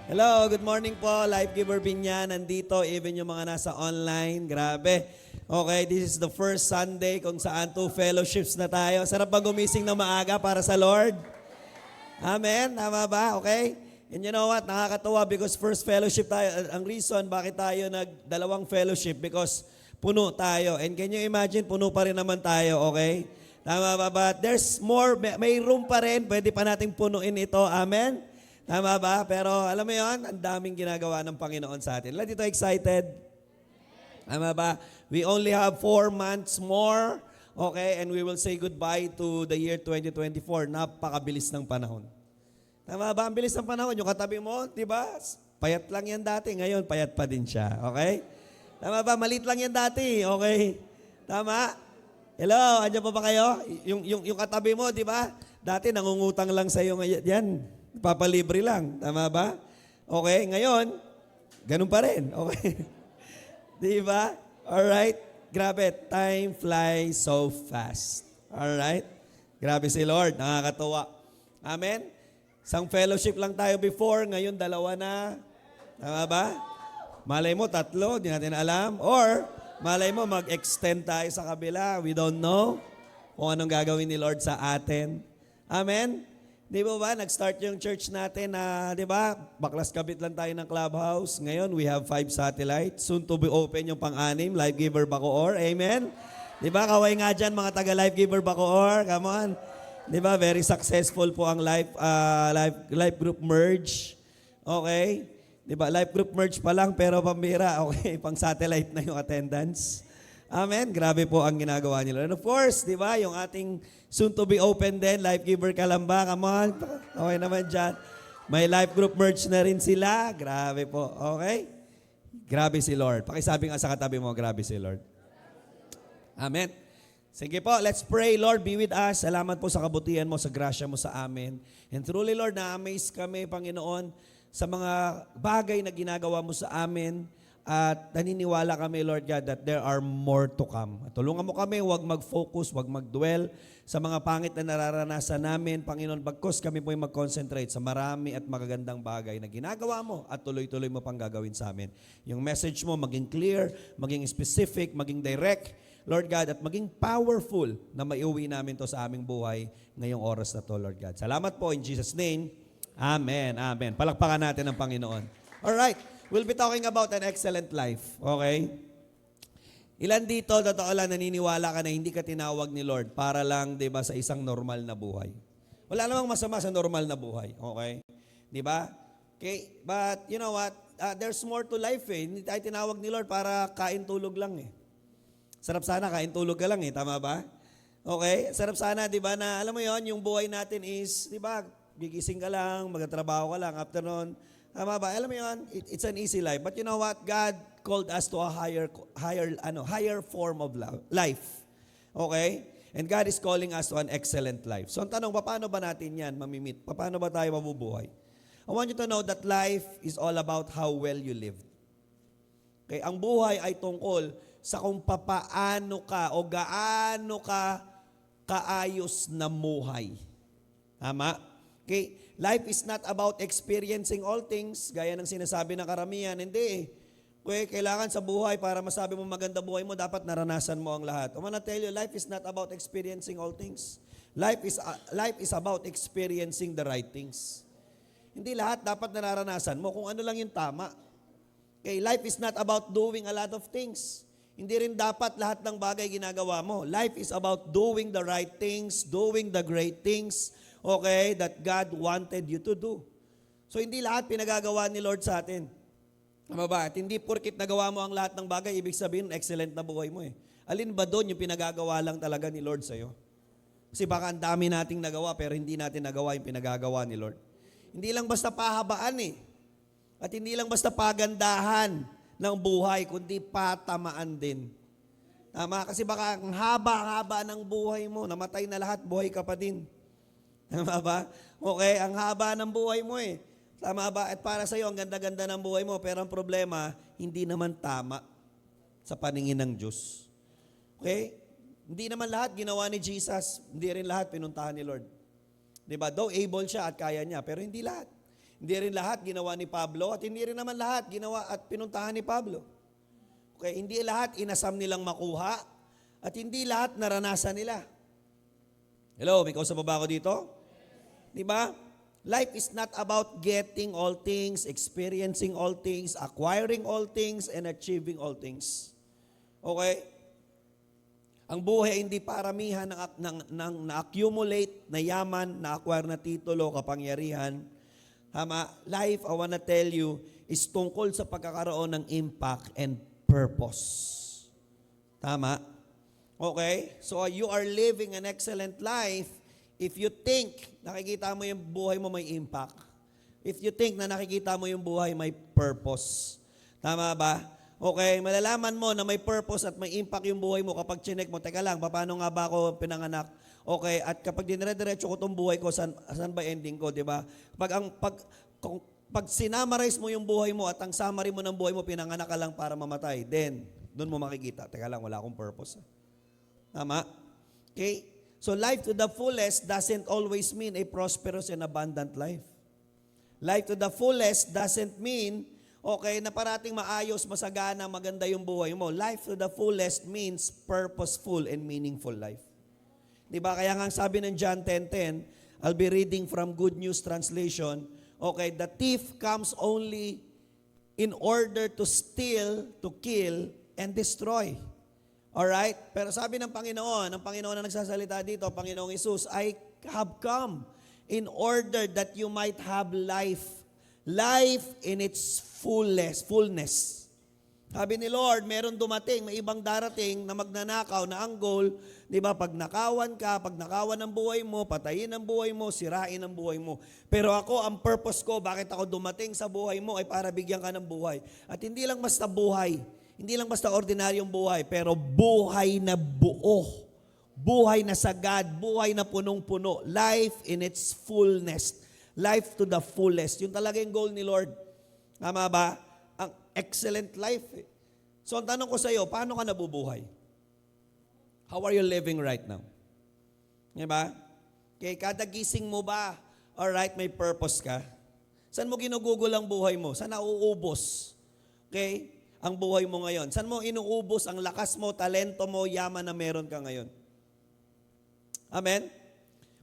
Hello, good morning po. Life Giver Binyan, nandito, even yung mga nasa online. Grabe. Okay, this is the first Sunday kung saan 2 fellowships na tayo. Sarap ba gumising na maaga para sa Lord? Amen? Tama ba? Okay? And you know what? Nakakatuwa because first fellowship tayo. Ang reason bakit tayo nagdalawang fellowship because puno tayo. And can you imagine, puno pa rin naman tayo, okay? Tama ba? But there's more, may room pa rin. Pwede pa nating punuin ito. Amen? Tama ba? Pero alam mo yon, ang daming ginagawa ng Panginoon sa atin. Lahat dito excited? Tama ba? We only have 4 months more, okay? And we will say goodbye to the year 2024. Napakabilis ng panahon. Tama ba? Ang bilis ng panahon. Yung katabi mo, di ba? Payat lang yan dati. Ngayon, payat pa din siya. Okay? Tama ba? Malit lang yan dati. Okay? Tama? Hello? Andiyan pa ba kayo? Yung katabi mo, di ba? Dati nangungutang lang sa'yo ngayon. Yan. Papalibre lang. Tama ba? Okay, ngayon, ganun pa rin. Okay. Di ba? Alright. Grabe, time flies so fast. Alright? Grabe si Lord. Nakakatuwa. Amen? Isang fellowship lang tayo before, ngayon 2 na. Tama ba? Malay mo 3, di natin alam. Or, malay mo mag-extend tayo sa kabila. We don't know kung anong gagawin ni Lord sa atin. Amen? Di ba nag-start yung church natin na, di ba, baklas kabit lang tayo ng clubhouse. Ngayon, we have 5 satellites. Soon to be open yung pang-6, Life Giver Bacoor. Amen? Di ba, kaway nga dyan mga taga-Life Giver Bacoor. Come on. Di ba, very successful po ang life group merge. Okay? Di ba, life group merge pa lang, pero pambira. Okay, pang-satellite na yung attendance. Amen? Grabe po ang ginagawa nila. And of course, di ba, yung ating soon to be open din, Life Giver Kalamba. Come on. Okay naman dyan. May life group merge na rin sila. Grabe po. Okay? Grabe si Lord. Pakisabi nga sa katabi mo, grabe si Lord. Amen. Sige po, let's pray. Lord, be with us. Salamat po sa kabutihan mo, sa grasya mo sa amin. And truly, Lord, na-amaze kami, Panginoon, sa mga bagay na ginagawa mo sa amin. At naniniwala kami, Lord God, that there are more to come. At tulungan mo kami, huwag mag-focus, huwag mag-dwell sa mga pangit na nararanasan namin. Panginoon, bagkus kami po mag-concentrate sa marami at magagandang bagay na ginagawa mo at tuloy-tuloy mo pang gagawin sa amin. Yung message mo maging clear, maging specific, maging direct, Lord God, at maging powerful na maiuwi namin to sa aming buhay ngayong oras na to, Lord God. Salamat po in Jesus' name. Amen. Amen. Palakpakan natin ang Panginoon. All right. We'll be talking about an excellent life. Okay? Ilan dito, totoo lang, naniniwala ka na hindi ka tinawag ni Lord para lang, di ba, sa isang normal na buhay. Wala namang masama sa normal na buhay. Okay? Di ba? Okay? But, you know what? There's more to life eh. Hindi tayo tinawag ni Lord para kain tulog lang eh. Sarap sana, kain tulog ka lang eh. Tama ba? Okay? Sarap sana, di ba, na alam mo yon, yung buhay natin is, di ba, gigising ka lang, magtatrabaho ka lang, after nun, tama ba? Alam mo yun, it's an easy life. But you know what? God called us to a higher form of life. Okay? And God is calling us to an excellent life. So ang tanong, paano ba natin yan mamimit? Paano ba tayo mabubuhay? I want you to know that life is all about how well you live. Okay? Ang buhay ay tungkol sa kung papaano ka o gaano ka kaayos na muhay. Tama? Okay? Life is not about experiencing all things, gaya ng sinasabi ng karamihan. Hindi eh. Kaya kailangan sa buhay, para masabi mo maganda buhay mo, dapat naranasan mo ang lahat. I wanna tell you, life is not about experiencing all things. Life is about experiencing the right things. Hindi lahat dapat nararanasan mo kung ano lang yung tama. Okay, life is not about doing a lot of things. Hindi rin dapat lahat ng bagay ginagawa mo. Life is about doing the right things, doing the great things, okay, that God wanted you to do. So, hindi lahat pinagagawa ni Lord sa atin. Tama ba? At hindi porkit nagawa mo ang lahat ng bagay, ibig sabihin, excellent na buhay mo eh. Alin ba doon yung pinagagawa lang talaga ni Lord sa'yo? Kasi baka ang dami nating nagawa, pero hindi natin nagawa yung pinagagawa ni Lord. Hindi lang basta pahabaan eh. At hindi lang basta pagandahan ng buhay, kundi patamaan din. Tama? Kasi baka ang haba-haba ng buhay mo, namatay na lahat, buhay ka pa din. Tama ba? Okay, ang haba ng buhay mo eh. Tama ba? At para sa iyo, ang ganda-ganda ng buhay mo, pero ang problema, hindi naman tama sa paningin ng Diyos. Okay? Hindi naman lahat ginawa ni Jesus. Hindi rin lahat pinuntahan ni Lord. Diba? Though able siya at kaya niya, pero hindi lahat. Hindi rin lahat ginawa ni Pablo at hindi rin naman lahat ginawa at pinuntahan ni Pablo. Okay, hindi lahat inasam nilang makuha at hindi lahat naranasan nila. Hello, may kausap pa ba ako dito? Di ba? Life is not about getting all things, experiencing all things, acquiring all things, and achieving all things. Okay? Ang buhay hindi paramihan ng na-accumulate na yaman, na-acquire na titulo, kapangyarihan. Tama? Life, I wanna tell you, is tungkol sa pagkakaroon ng impact and purpose. Tama? Okay? So you are living an excellent life if you think nakikita mo yung buhay mo may impact. If you think na nakikita mo yung buhay may purpose. Tama ba? Okay, malalaman mo na may purpose at may impact yung buhay mo kapag chinek mo, teka lang, paano nga ba ako pinanganak? Okay, at kapag dinire-diretso ko itong buhay ko, saan ba ending ko, di ba? Pag sinamarize mo yung buhay mo at ang summary mo ng buhay mo, pinanganak ka lang para mamatay, then, doon mo makikita, teka lang, wala akong purpose. Tama? Okay? So life to the fullest doesn't always mean a prosperous and abundant life. Life to the fullest doesn't mean, okay, na parating maayos, masagana, maganda yung buhay mo. Life to the fullest means purposeful and meaningful life. Diba? Kaya nga sabi ng John 10:10, I'll be reading from Good News Translation, okay, the thief comes only in order to steal, to kill, and destroy. Alright? Pero sabi ng Panginoon na nagsasalita dito, Panginoong Hesus, I have come in order that you might have life. Life in its fullness. Sabi ni Lord, meron dumating, may ibang darating na magnanakaw na ang goal, di ba, pag nakawan ka, pag nakawan ang buhay mo, patayin ang buhay mo, sirain ang buhay mo. Pero ako, ang purpose ko, bakit ako dumating sa buhay mo ay para bigyan ka ng buhay. At hindi lang basta buhay, hindi lang basta ordinaryong buhay, pero buhay na buo. Buhay na sagad, buhay na punong-puno. Life in its fullness. Life to the fullest. Yun talaga yung goal ni Lord. Tama ba? Ang excellent life. So ang tanong ko sa iyo, paano ka nabubuhay? How are you living right now? Diba? Okay, kada gising mo ba, alright, may purpose ka? Saan mo ginugugol ang buhay mo? Saan nauubos? Okay? Ang buhay mo ngayon. Saan mo inuubos ang lakas mo, talento mo, yaman na meron ka ngayon? Amen?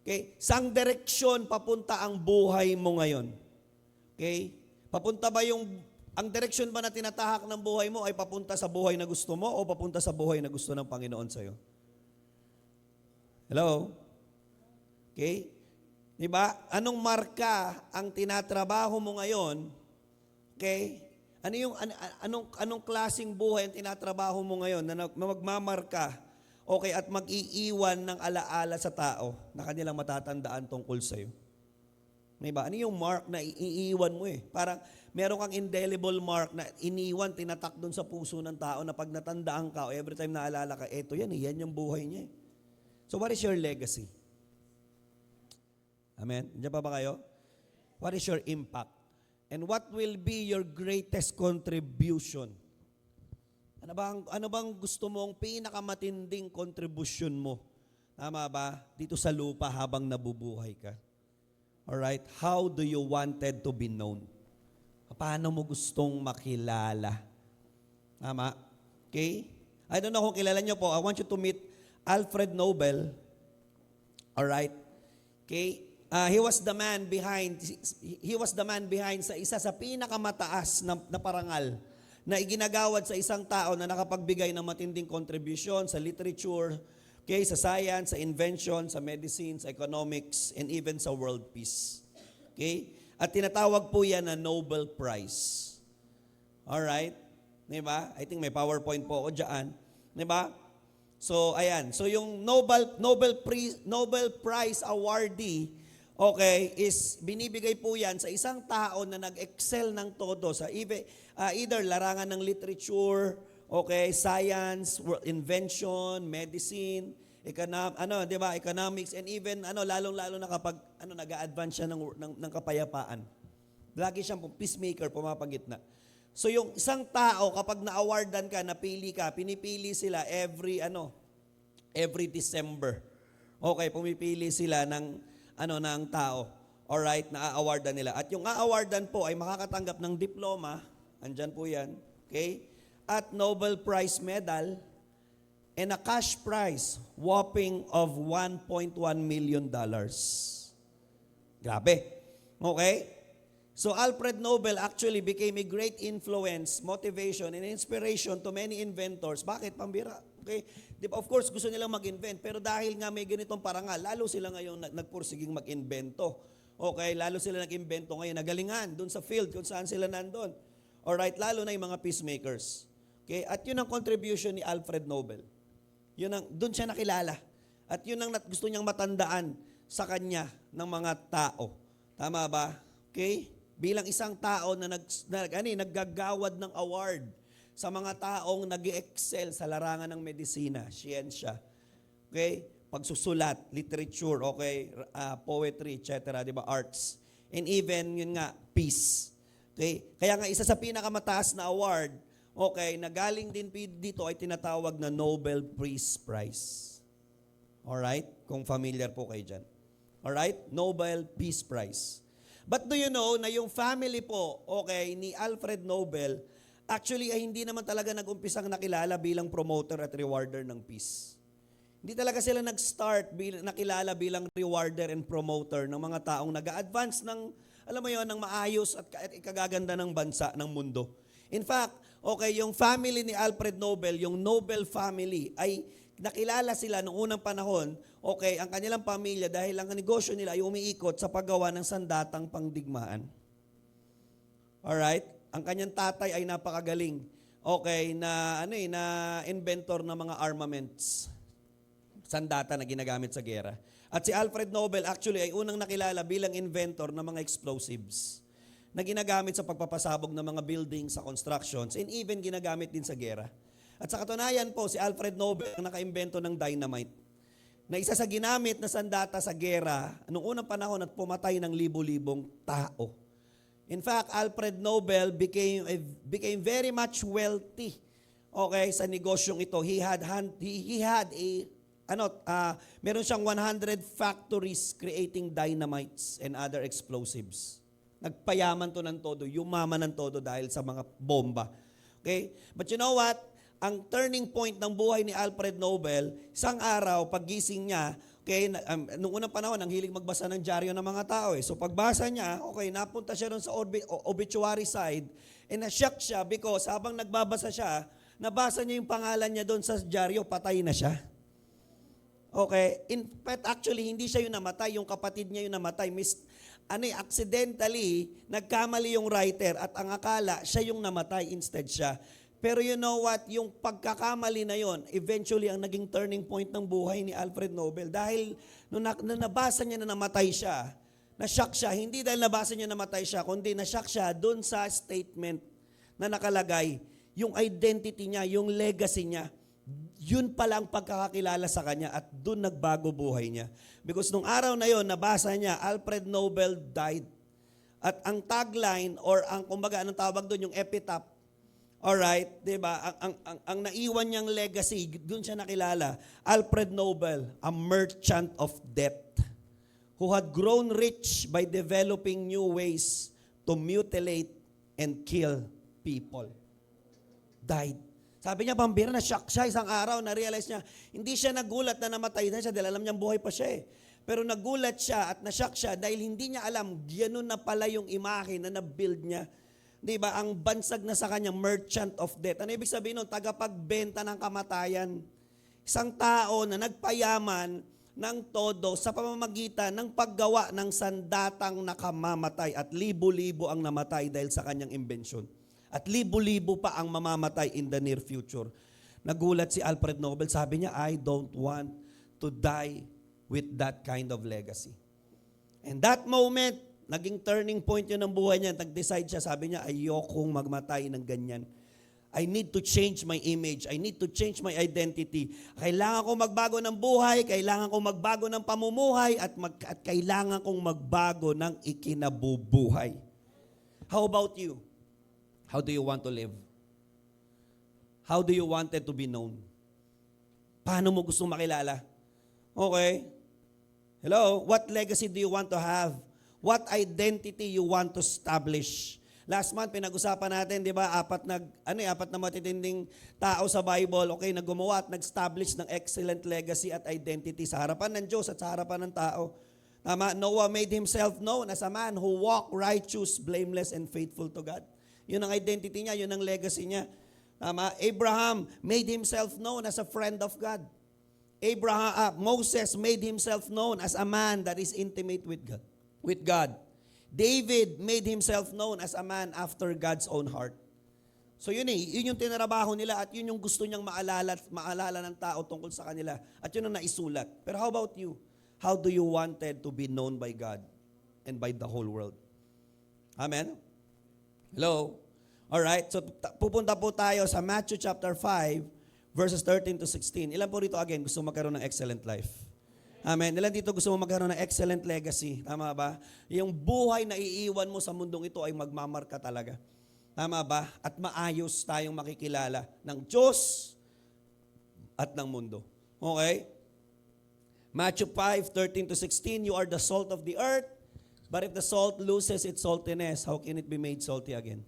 Okay? Saang direksyon papunta ang buhay mo ngayon? Okay? Papunta ba ang direksyon ba na tinatahak ng buhay mo ay papunta sa buhay na gusto mo o papunta sa buhay na gusto ng Panginoon sa'yo? Hello? Okay? Diba? Anong marka ang tinatrabaho mo ngayon? Okay? Anong klaseng buhay ang tinatrabaho mo ngayon na magmamarka, okay, at mag-iiwan ng alaala sa tao na kanilang matatandaan tungkol sa'yo? Diba? Ano yung mark na iiwan mo eh? Parang meron kang indelible mark na iniwan, tinatak doon sa puso ng tao na pag natandaan ka, every time naalala ka, eto yan eh, yan yung buhay niya eh. So what is your legacy? Amen? Diyan pa ba kayo? What is your impact? And what will be your greatest contribution? Ano bang gusto mong pinakamatinding contribution mo? Tama ba? Dito sa lupa habang nabubuhay ka. Alright? How do you wanted to be known? Paano mo gustong makilala? Tama? Okay? I don't know kung kilala nyo po. I want you to meet Alfred Nobel. Alright? Okay? He was the man behind sa isa sa pinakamataas na parangal na iginagawad sa isang tao na nakapagbigay ng matinding contribution sa literature, okay, sa science, sa invention, sa medicine, sa economics, and even sa world peace. Okay? At tinatawag po yan na Nobel Prize. Alright? Diba? I think may PowerPoint po ako dyan. Diba? So, ayan. So, yung Nobel Prize awardee, okay, is binibigay po yan sa isang tao na nag-excel ng todo sa either larangan ng literature, okay, science, invention, medicine, economics, and even lalong-lalo na kapag nag-a-advance siya ng kapayapaan. Lagi siyang peacemaker, pumapagitna. So yung isang tao kapag na-awardan ka, napili ka, pinipili sila every December. Okay, pumipili sila ng tao. Alright, na-awardan nila. At yung a-awardan po ay makakatanggap ng diploma, andyan po yan, okay? At Nobel Prize Medal, and a cash prize whopping of $1.1 million. Grabe. Okay? So Alfred Nobel actually became a great influence, motivation, and inspiration to many inventors. Bakit? Pambira. Okay? Di ba, of course, gusto nilang mag-invent, pero dahil nga may ganitong parangal, lalo sila ngayon nagpursiging mag-invento. Okay? Lalo sila nag-invento ngayon, nagalingan dun sa field kung saan sila nandun. Alright? Lalo na yung mga peacemakers. Okay? At yun ang contribution ni Alfred Nobel. Doon siya nakilala. At yun ang gusto niyang matandaan sa kanya ng mga tao. Tama ba? Okay? Bilang isang tao na naggagawad ng award sa mga taong nag-excel sa larangan ng medisina, siyensya. Okay? Pagsusulat, literature, okay, poetry, etc., di ba? Arts. And even, yun nga, peace. Okay? Kaya nga, isa sa pinakamataas na award, okay, na galing din dito ay tinatawag na Nobel Peace Prize. Alright? Kung familiar po kayo dyan. Alright? Nobel Peace Prize. But do you know na yung family po, okay, ni Alfred Nobel, actually ay hindi naman talaga nag-umpisang nakilala bilang promoter at rewarder ng peace. Hindi talaga sila nag-start nakilala bilang rewarder and promoter ng mga taong nag-a-advance ng, alam mo yon, ng maayos at ikagaganda ng bansa, ng mundo. In fact, okay, yung family ni Alfred Nobel, yung Nobel family, ay nakilala sila noong unang panahon, okay, ang kanilang pamilya dahil ang negosyo nila ay umiikot sa paggawa ng sandatang pangdigmaan. Alright? Ang kanyang tatay ay napakagaling, okay, na inventor ng mga armaments, sandata na ginagamit sa gera. At si Alfred Nobel actually ay unang nakilala bilang inventor ng mga explosives na ginagamit sa pagpapasabog ng mga buildings, sa constructions, and even ginagamit din sa gera. At sa katunayan po, si Alfred Nobel ang nakaimbento ng dynamite, na isa sa ginamit na sandata sa gera noong unang panahon at pumatay ng libo-libong tao. In fact, Alfred Nobel became very much wealthy, okay, sa negosyong ito. Meron siyang 100 factories creating dynamites and other explosives. Nagpayaman to ng todo, yumaman ng todo dahil sa mga bomba. Okay? But you know what? Ang turning point ng buhay ni Alfred Nobel, isang araw, paggising niya, okay, nung unang panahon, ang hilig magbasa ng dyaryo ng mga tao. So pagbasa niya, okay, napunta siya doon sa obituary side, and na-shock siya because habang nagbabasa siya, nabasa niya yung pangalan niya doon sa dyaryo, patay na siya. Okay? In fact, actually, hindi siya yung namatay, yung kapatid niya yung namatay. Accidentally, nagkamali yung writer at ang akala, siya yung namatay, instead siya. Pero you know what, yung pagkakamali na yon, eventually ang naging turning point ng buhay ni Alfred Nobel. Dahil nung nabasa niya na namatay siya, na-shock siya, hindi dahil nabasa niya na namatay siya, kundi na-shock siya dun sa statement na nakalagay, yung identity niya, yung legacy niya, yun pala ang pagkakakilala sa kanya at dun nagbago buhay niya. Because nung araw na yon, nabasa niya, Alfred Nobel died. At ang tagline, or ang kumbaga, anong tawag doon, yung epitaph, alright, diba? Ang naiwan niyang legacy, dun siya nakilala, Alfred Nobel, a merchant of death, who had grown rich by developing new ways to mutilate and kill people. Died. Sabi niya, pambira, na-shock siya isang araw, na-realize niya, hindi siya nagulat na namatay na siya dahil alam niyang buhay pa siya eh. Pero nagulat siya at na-shock siya dahil hindi niya alam, gano'n na pala yung imahe na na-build niya. Di ba? Ang bansag na sa kanya, merchant of death. Ano ibig sabihin nun? Tagapagbenta ng kamatayan. Isang tao na nagpayaman ng todo sa pamamagitan ng paggawa ng sandatang nakamamatay at libo-libo ang namatay dahil sa kanyang imbensyon. At libo-libo pa ang mamamatay in the near future. Nagulat si Alfred Nobel, sabi niya, I don't want to die with that kind of legacy. And that moment, naging turning point yun ng buhay niya. Nag-decide siya, sabi niya, ayokong magmatay ng ganyan. I need to change my image. I need to change my identity. Kailangan kong magbago ng buhay, kailangan kong magbago ng pamumuhay, at kailangan kong magbago ng ikinabubuhay. How about you? How do you want to live? How do you want it to be known? Paano mo gusto makilala? Okay. Hello? What legacy do you want to have? What identity you want to establish? Last month, pinag-usapan natin, di ba, apat na matitinding tao sa Bible, okay, na gumawa at nag-establish ng excellent legacy at identity sa harapan ng Diyos at sa harapan ng tao. Tama? Noah made himself known as a man who walked righteous, blameless, and faithful to God. Yun ang identity niya, yun ang legacy niya. Tama? Abraham made himself known as a friend of God. Moses made himself known as a man that is intimate with God. David made himself known as a man after God's own heart. So yun yun yung tinarabaho nila at yun yung gusto niyang maalala ng tao tungkol sa kanila. At yun ang naisulat. Pero how about you? How do you wanted to be known by God and by the whole world? Amen? Hello? Alright, so pupunta po tayo sa Matthew chapter 5, verses 13 to 16. Ilan po rito again gusto magkaroon ng excellent life? Amen. Ilan dito gusto mo magkaroon ng excellent legacy? Tama ba? Yung buhay na iiwan mo sa mundong ito ay magmamarka talaga. Tama ba? At maayos tayong makikilala ng Diyos at ng mundo. Okay? Matthew 5:13 to 16, you are the salt of the earth, but if the salt loses its saltiness, how can it be made salty again?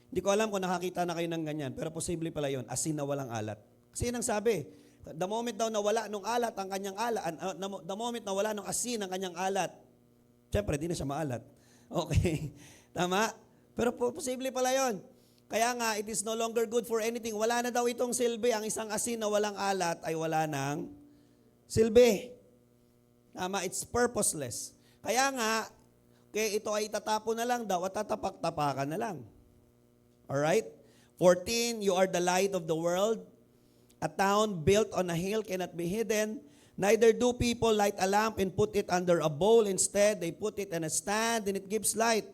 Hindi ko alam kung nakakita na kayo ng ganyan, pero posible pala yun, asin na walang alat. Kasi yun ang sabi. The moment daw nawala nung alat ang kanyang alat, the moment nawala nung asin ang kanyang alat, syempre, di na siya maalat. Okay. Tama? Pero posible pala yon. Kaya nga, it is no longer good for anything. Wala na daw itong silbi. Ang isang asin na walang alat ay wala ng silbi. Tama? It's purposeless. Kaya nga, ito ay tatapon na lang daw at tatapak-tapakan na lang. Alright? 14, you are the light of the world. A town built on a hill cannot be hidden. Neither do people light a lamp and put it under a bowl. Instead, they put it in a stand and it gives light.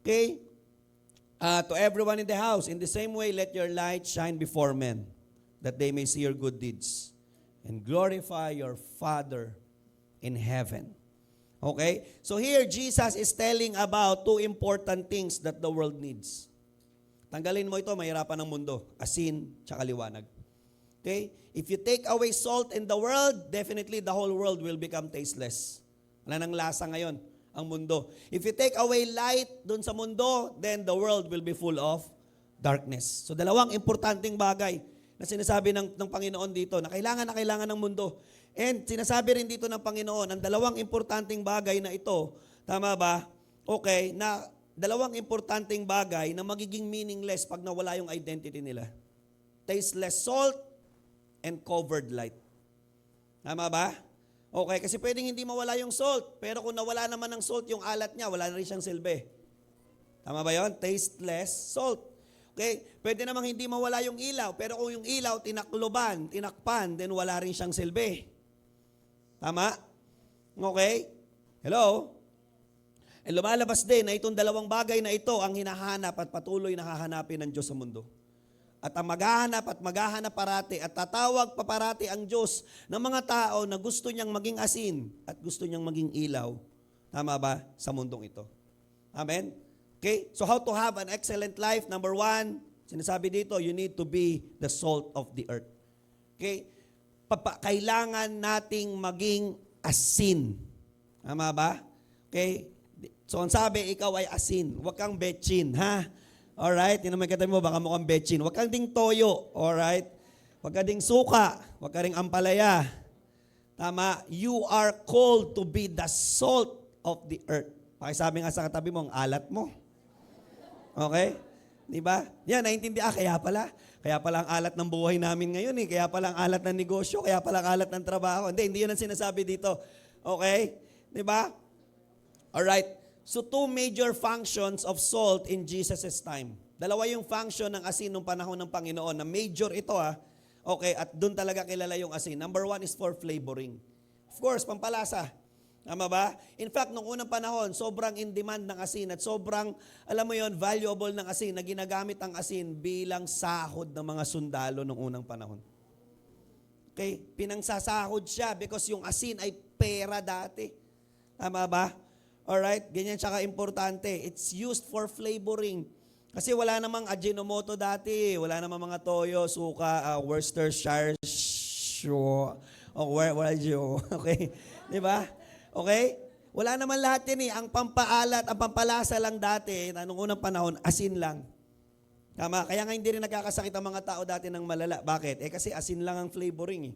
Okay? To everyone in the house. In the same way, let your light shine before men, that they may see your good deeds and glorify your Father in heaven. Okay? So here, Jesus is telling about two important things that the world needs. Tanggalin mo ito, mahirapan ng mundo. Asin, tsaka liwanag. Okay? If you take away salt in the world, definitely the whole world will become tasteless. Wala nang lasa ngayon ang mundo. If you take away light dun sa mundo, then the world will be full of darkness. So dalawang importanteng bagay na sinasabi ng Panginoon dito na kailangan ng mundo. And sinasabi rin dito ng Panginoon, ang dalawang importanteng bagay na ito, tama ba? Okay, na dalawang importanteng bagay na magiging meaningless pag nawala yung identity nila. Tasteless salt and covered light. Tama ba? Okay, kasi pwedeng hindi mawala yung salt, pero kung nawala naman ng salt yung alat niya, wala na rin siyang silbi. Tama ba yon? Tasteless salt. Okay, pwede namang hindi mawala yung ilaw, pero kung yung ilaw tinakpan, then wala rin siyang silbi. Tama? Okay? Hello? And lumalabas din na itong dalawang bagay na ito ang hinahanap at patuloy na hahanapin ng Diyos sa mundo. At ang maghahanap parati at tatawag pa parati ang Diyos ng mga tao na gusto niyang maging asin at gusto niyang maging ilaw. Tama ba? Sa mundong ito. Amen? Okay? So how to have an excellent life? Number 1, sinasabi dito, you need to be the salt of the earth. Okay? Kailangan nating maging asin. Tama ba? Okay? So ang sabi, ikaw ay asin. Huwag kang betchin, ha? Alright, yun naman katabi mo, baka mukhang betchin. Huwag kang ding toyo, alright? Huwag ka ding suka, huwag ka ring ampalaya. Tama? You are called to be the salt of the earth. Pakisabi nga sa katabi mo, ang alat mo. Okay? Di ba? Yan, naiintindihan. Kaya pala ang alat ng buhay namin ngayon eh. Kaya pala ang alat ng negosyo, kaya pala ang alat ng trabaho. Hindi yun ang sinasabi dito. Okay? Di ba? Alright. So, two major functions of salt in Jesus' time. Dalawa yung function ng asin nung panahon ng Panginoon. Na major ito Okay, at doon talaga kilala yung asin. Number 1 is for flavoring. Of course, pampalasa. Tama ba? In fact, nung unang panahon, sobrang in demand ng asin at sobrang, alam mo yon, valuable ng asin na ginagamit ang asin bilang sahod ng mga sundalo nung unang panahon. Okay? Pinangsasahod siya because yung asin ay pera dati. Tama ba? Alright? Ganyan siya ka-importante. It's used for flavoring. Kasi wala namang Ajinomoto dati. Wala namang mga toyo, suka, Worcestershire, okay? Di ba? Okay? Wala naman lahat yan eh. Ang pampaalat, ang pampalasa lang dati, noong unang panahon, asin lang. Tama? Kaya nga hindi rin nagkakasakit ang mga tao dati ng malala. Bakit? Kasi asin lang ang flavoring eh.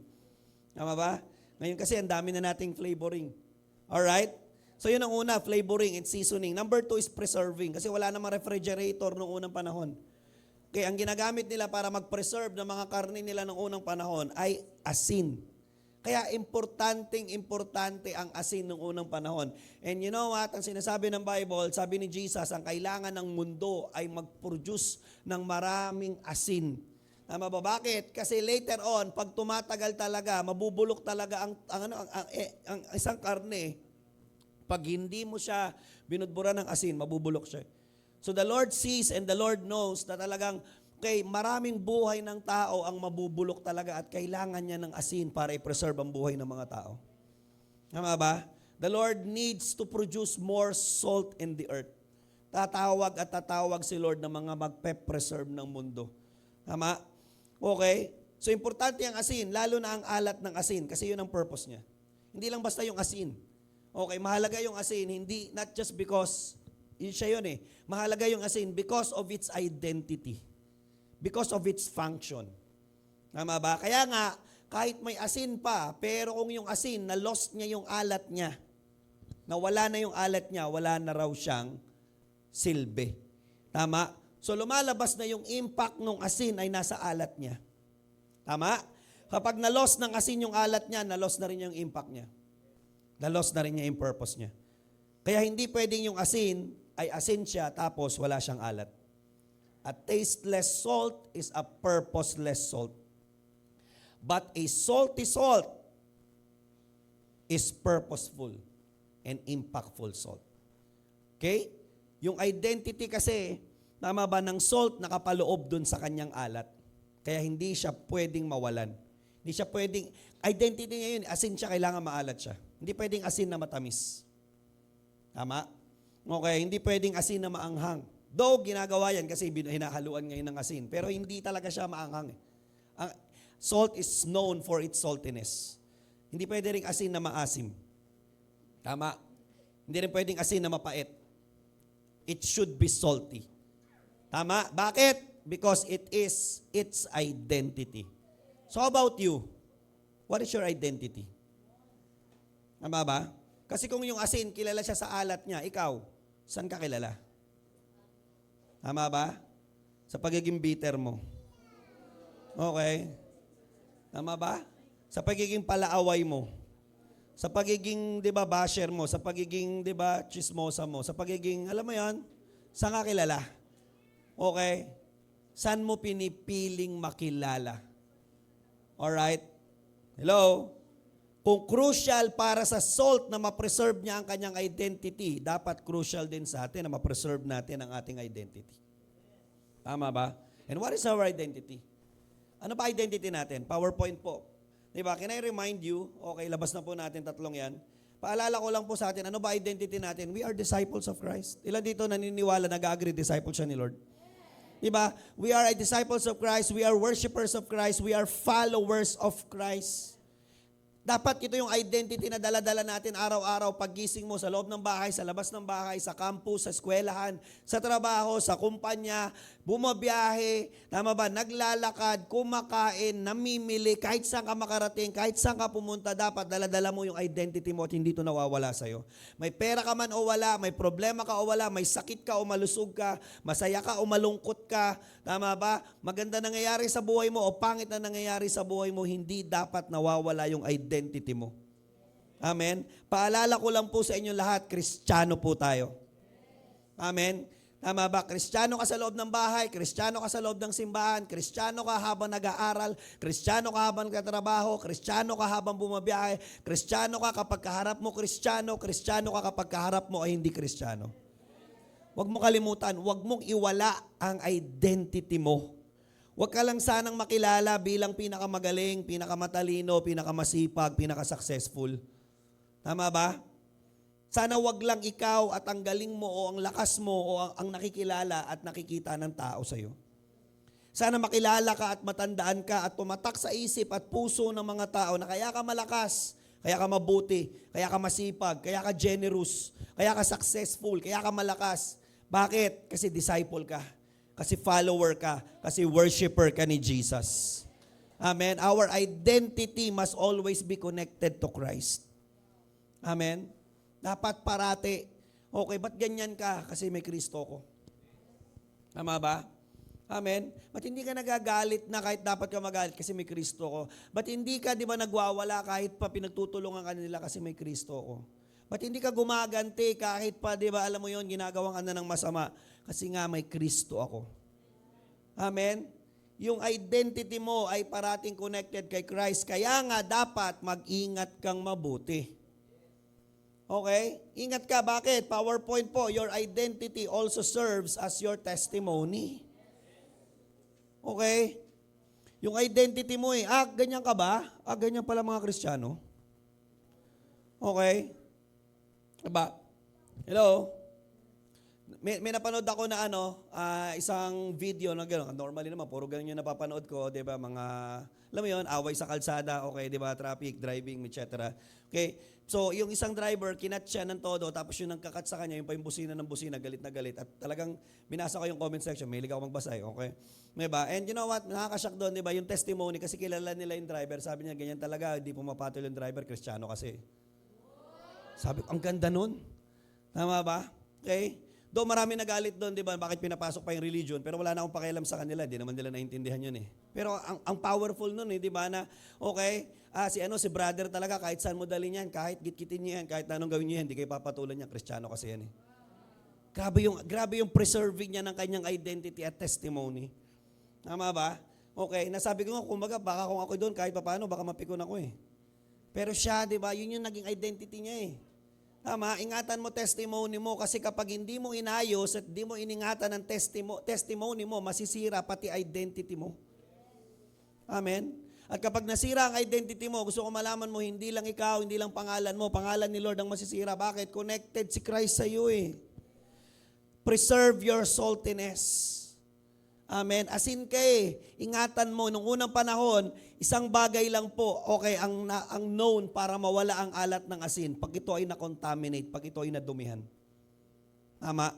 Tama ba? Ngayon kasi ang dami na nating flavoring. Alright? So yun ang una, flavoring and seasoning. Number 2 is preserving. Kasi wala namang refrigerator noong unang panahon. Kaya ang ginagamit nila para mag-preserve ng mga karne nila noong unang panahon ay asin. Kaya importante ang asin noong unang panahon. And you know what? Ang sinasabi ng Bible, sabi ni Jesus, ang kailangan ng mundo ay mag-produce ng maraming asin. Tama ba? Bakit? Kasi later on, pag tumatagal talaga, mabubulok talaga ang isang karne. Pag hindi mo siya binudburan ng asin, mabubulok siya. So the Lord sees and the Lord knows na talagang maraming buhay ng tao ang mabubulok talaga at kailangan niya ng asin para i-preserve ang buhay ng mga tao. Tama ba? The Lord needs to produce more salt in the earth. Tatawag si Lord ng mga magpe-preserve ng mundo. Tama? Okay? So importante ang asin, lalo na ang alat ng asin kasi yun ang purpose niya. Hindi lang basta yung asin. Okay, mahalaga yung asin, hindi, not just because, yun siya yun eh. Mahalaga yung asin because of its identity. Because of its function. Tama ba? Kaya nga, kahit may asin pa, pero kung yung asin, na-lost niya yung alat niya, nawala na yung alat niya, wala na raw siyang silbi. Tama? So lumalabas na yung impact ng asin ay nasa alat niya. Tama? Kapag na-lost ng asin yung alat niya, na-lost na rin yung impact niya. Na-lost na rin niya yung purpose niya. Kaya hindi pwedeng yung asin ay asin siya tapos wala siyang alat. A tasteless salt is a purposeless salt. But a salty salt is purposeful and impactful salt. Okay? Yung identity kasi, tama ba, ng salt nakapaloob dun sa kanyang alat. Kaya hindi siya pwedeng mawalan. Hindi siya pwedeng, identity niya yun, asin siya, kailangan maalat siya. Hindi pwedeng asin na matamis. Tama? Okay, hindi pwedeng asin na maanghang. Though, ginagawa yan kasi hinahaluan ngayon ng asin. Pero hindi talaga siya maanghang. Salt is known for its saltiness. Hindi pwede rin asin na maasim. Tama? Hindi rin pwedeng asin na mapait. It should be salty. Tama? Bakit? Because it is its identity. So how about you? What is your identity? Tama ba? Kasi kung yung asin, kilala siya sa alat niya, ikaw, saan ka kilala? Tama ba? Sa pagiging bitter mo. Okay. Tama ba? Sa pagiging palaaway mo. Sa pagiging, di ba, basher mo. Sa pagiging, di ba, chismosa mo. Sa pagiging, alam mo yan, saan ka kilala? Okay. Saan mo pinipiling makilala? Alright? Hello? Kung crucial para sa salt na ma-preserve niya ang kanyang identity, dapat crucial din sa atin na ma-preserve natin ang ating identity. Tama ba? And what is our identity? Ano ba identity natin? PowerPoint po. Diba? Can I remind you? Okay, labas na po natin tatlong yan. Paalala ko lang po sa atin, ano ba identity natin? We are disciples of Christ. Ilan dito naniniwala, nag-agree disciple siya ni Lord? Diba? We are disciples of Christ. We are worshipers of Christ. We are followers of Christ. Dapat ito yung identity na dala-dala natin araw-araw, paggising mo sa loob ng bahay, sa labas ng bahay, sa campus, sa eskwelahan, sa trabaho, sa kumpanya, bumabiyahe, tama ba, naglalakad, kumakain, namimili, kahit saan ka makarating, kahit saan ka pumunta, dapat dala-dala mo yung identity mo at hindi ito nawawala sa'yo. May pera ka man o wala, may problema ka o wala, may sakit ka o malusog ka, masaya ka o malungkot ka, tama ba, maganda nangyayari sa buhay mo o pangit na nangyayari sa buhay mo, hindi dapat nawawala yung identity mo. Amen? Paalala ko lang po sa inyo lahat, Kristiyano po tayo. Amen? Tama ba? Kristiyano ka sa loob ng bahay, Kristiyano ka sa loob ng simbahan, Kristiyano ka habang nag-aaral, Kristiyano ka habang nagtatrabaho, Kristiyano ka habang bumabiyahe, Kristiyano ka kapag kaharap mo Kristiyano, Kristiyano ka kapag kaharap mo ay hindi Kristiyano. Huwag mo kalimutan, huwag mong iwala ang identity mo. Huwag ka lang sanang makilala bilang pinakamagaling, pinakamatalino, pinakamasipag, pinakasuccessful. Tama ba? Sana wag lang ikaw at ang galing mo o ang lakas mo o ang nakikilala at nakikita ng tao sa'yo. Sana makilala ka at matandaan ka at tumatak sa isip at puso ng mga tao na kaya ka malakas, kaya ka mabuti, kaya ka masipag, kaya ka generous, kaya ka successful, kaya ka malakas. Bakit? Kasi disciple ka, kasi follower ka, kasi worshiper ka ni Jesus. Amen? Our identity must always be connected to Christ. Amen? Dapat parati, okay, ba't ganyan ka? Kasi may Kristo ko. Tama ba? Amen? Ba't hindi ka nagagalit na kahit dapat ka magalit kasi may Kristo ko? Ba't hindi ka, di ba, nagwawala kahit pa pinagtutulungan ka nila kasi may Kristo ko? Ba't hindi ka gumaganti kahit pa, di ba, alam mo yon, ginagawang ka na ng masama? Kasi nga may Kristo ako. Amen? Yung identity mo ay parating connected kay Christ. Kaya nga dapat mag-ingat kang mabuti. Okay? Ingat ka. Bakit? PowerPoint po, your identity also serves as your testimony. Okay? Yung identity mo ganyan ka ba? Ganyan pala mga Kristiyano. Okay? Diba? Hello? May napanood ako na isang video na gano'n. Normally naman, puro ganyan yung napapanood ko, di ba? Mga, alam mo yun, away sa kalsada, okay, di ba? Traffic, driving, etc. Okay? So, yung isang driver, kinat siya ng todo, tapos yung nagkakat sa kanya, yung pa yung busina ng busina, galit na galit. At talagang binasa ko yung comment section, mahilig ako magbasa okay? Diba? And you know what? Nakakashock doon, diba? Yung testimony, kasi kilala nila yung driver, sabi niya, ganyan talaga, hindi pumapatol yung driver, Kristiyano kasi. Sabi ko, ang ganda nun. Tama ba? Okay? Doon marami nagalit doon, di ba? Bakit pinapasok pa yung religion? Pero wala na akong pakialam sa kanila. Di naman nila naintindihan yun Pero ang powerful nun di ba? Na, okay, si brother talaga, kahit saan mo dali niyan, kahit gitgitin niya yan, kahit anong gawin niya yan, di kayo papatulan niya. Kristiyano kasi yan Grabe yung preserving niya ng kanyang identity at testimony. Tama ba? Okay, nasabi ko nga, kumbaga, baka kung ako doon, kahit paano, baka mapikon ako Pero siya, di ba, yun yung naging identity niya Tama, ingatan mo testimony mo kasi kapag hindi mo inayos at hindi mo iningatan ng testimony mo, masisira pati identity mo. Amen? At kapag nasira ang identity mo, gusto ko malaman mo, hindi lang ikaw, hindi lang pangalan mo, pangalan ni Lord ang masisira. Bakit? Connected si Christ sa iyo Preserve your saltiness. Amen. Asin ka Ingatan mo, nung unang panahon, isang bagay lang po, okay, ang known para mawala ang alat ng asin, pag ito ay na-contaminate, pag ito ay nadumihan. Tama?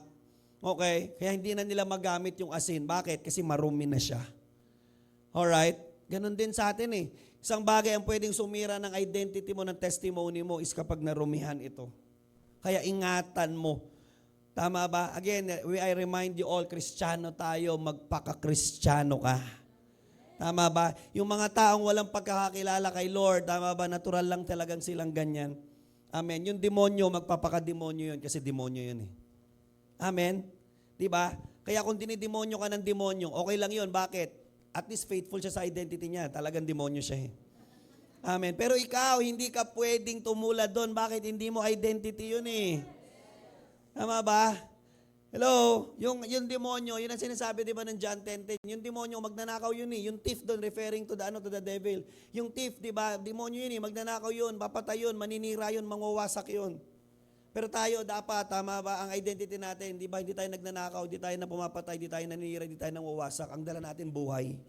Okay? Kaya hindi na nila magamit yung asin. Bakit? Kasi marumi na siya. Alright? Ganon din sa atin Isang bagay ang pwedeng sumira ng identity mo, ng testimony mo, is kapag narumihan ito. Kaya ingatan mo. Tama ba? Again, I remind you all, Kristiyano tayo, magpaka-Kristiyano ka. Tama ba? Yung mga taong walang pagkakakilala kay Lord, tama ba? Natural lang talagang silang ganyan. Amen. Yung demonyo, magpapaka-demonyo yun kasi demonyo yun Amen? Diba? Kaya kung dinidemonyo ka ng demonyo, okay lang yun. Bakit? At least faithful siya sa identity niya. Talagang demonyo siya Amen. Pero ikaw, hindi ka pwedeng tumulad doon. Bakit? Hindi mo identity yun Tama ba? Hello? Yung demonyo, yun ang sinasabi di ba ng John 10:10. Yung demonyo, magnanakaw yun Yung thief doon, referring to the devil. Yung thief, di ba? Demonyo yun magnanakaw yun, papatay yun, maninira yun, mangwawasak yun. Pero tayo dapat, tama ba, ang identity natin, di ba? Hindi tayo nagnanakaw, di tayo na pumapatay, di tayo naninira, di tayo nangwawasak. Ang dala natin, buhay.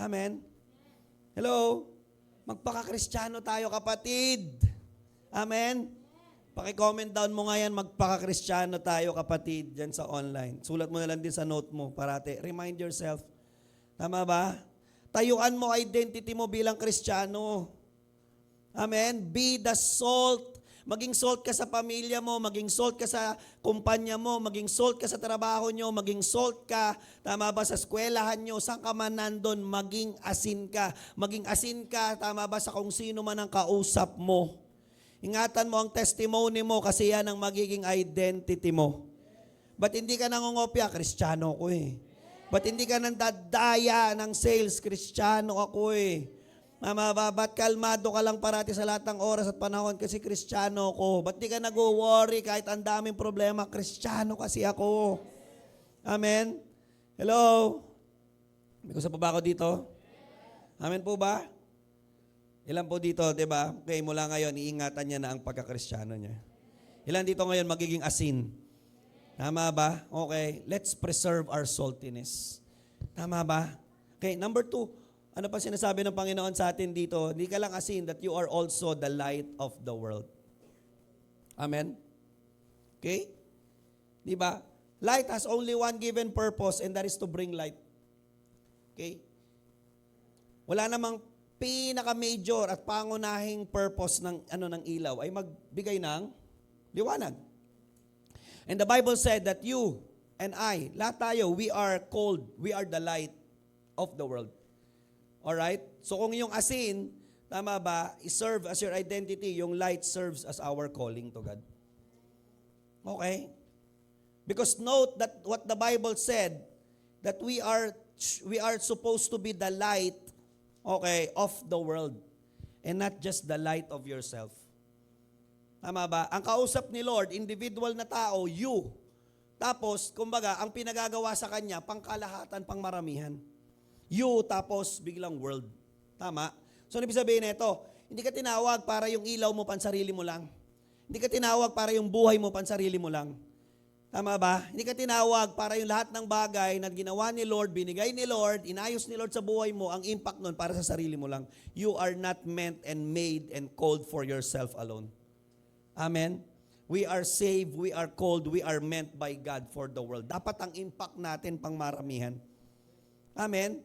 Amen? Hello? Magpaka-Kristiyano tayo, kapatid. Amen? Paki-comment down mo nga yan, magpaka-Kristiyano tayo kapatid dyan sa online. Sulat mo na lang din sa note mo, parate. Remind yourself. Tama ba? Tayuan mo identity mo bilang Kristiyano. Amen? Be the salt. Maging salt ka sa pamilya mo, maging salt ka sa kumpanya mo, maging salt ka sa trabaho nyo, maging salt ka, tama ba, sa eskwelahan nyo, saan ka man nandun, maging asin ka. Maging asin ka, tama ba, sa kung sino man ang kausap mo. Ingatan mo ang testimony mo kasi yan ang magiging identity mo. Ba't hindi ka nangungopya? Kristiyano ko Ba't hindi ka nandadaya ng sales? Kristiyano ako Mama, ba't kalmado ka lang parati sa lahat ng oras at panahon kasi Kristiyano ko? Ba't di ka nag-worry kahit ang daming problema? Kristiyano kasi ako. Amen? Hello? May gusto pa ba ako dito? Amen po ba? Ilan po dito, di ba? Okay, mula ngayon, iingatan niya na ang pagkakristyano niya. Ilan dito ngayon magiging asin? Tama ba? Okay, let's preserve our saltiness. Tama ba? Okay, number 2, Ano pa sinasabi ng Panginoon sa atin dito? Hindi ka lang asin, that you are also the light of the world. Amen? Okay? Di ba? Light has only one given purpose, and that is to bring light. Okay? Wala namang pinaka-major at pangunahing purpose ng ilaw ay magbigay ng liwanag. And the Bible said that you and I, lahat tayo, we are called, we are the light of the world. Alright? So kung yung asin, tama ba, serve as your identity, yung light serves as our calling to God. Okay? Because note that what the Bible said, that we are supposed to be the light, okay, of the world. And not just the light of yourself. Tama ba? Ang kausap ni Lord, individual na tao, you. Tapos, kumbaga, ang pinagagawa sa kanya, pangkalahatan, pangmaramihan. You, tapos biglang world. Tama? So, ibig sabihin nito, hindi ka tinawag para yung ilaw mo pansarili mo lang. Hindi ka tinawag para yung buhay mo pansarili mo lang. Tama ba? Hindi ka tinawag para yung lahat ng bagay na ginawa ni Lord, binigay ni Lord, inayos ni Lord sa buhay mo, ang impact nun para sa sarili mo lang. You are not meant and made and called for yourself alone. Amen? We are saved, we are called, we are meant by God for the world. Dapat ang impact natin pang maramihan. Amen?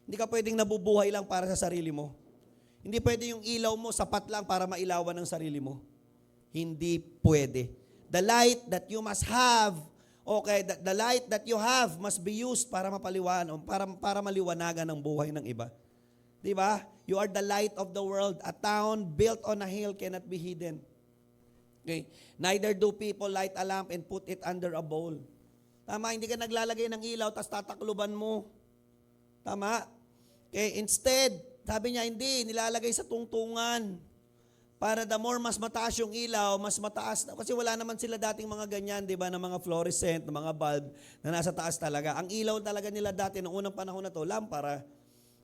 Hindi ka pwedeng nabubuhay lang para sa sarili mo. Hindi pwede yung ilaw mo sapat lang para mailawan ng sarili mo. Hindi pwede. The light that you must have, okay, the light that you have must be used para para maliwanagan ang buhay ng iba. 'Di ba? You are the light of the world. A town built on a hill cannot be hidden. Okay? Neither do people light a lamp and put it under a bowl. Tama, hindi ka naglalagay ng ilaw tas tatakluban mo. Tama? Okay, instead, sabi niya hindi, nilalagay sa tungtungan. Para the more mas mataas yung ilaw, mas mataas. Kasi wala naman sila dating mga ganyan, di ba, na mga fluorescent, na mga bulb na nasa taas talaga. Ang ilaw talaga nila dati, noong unang panahon na to, lampara.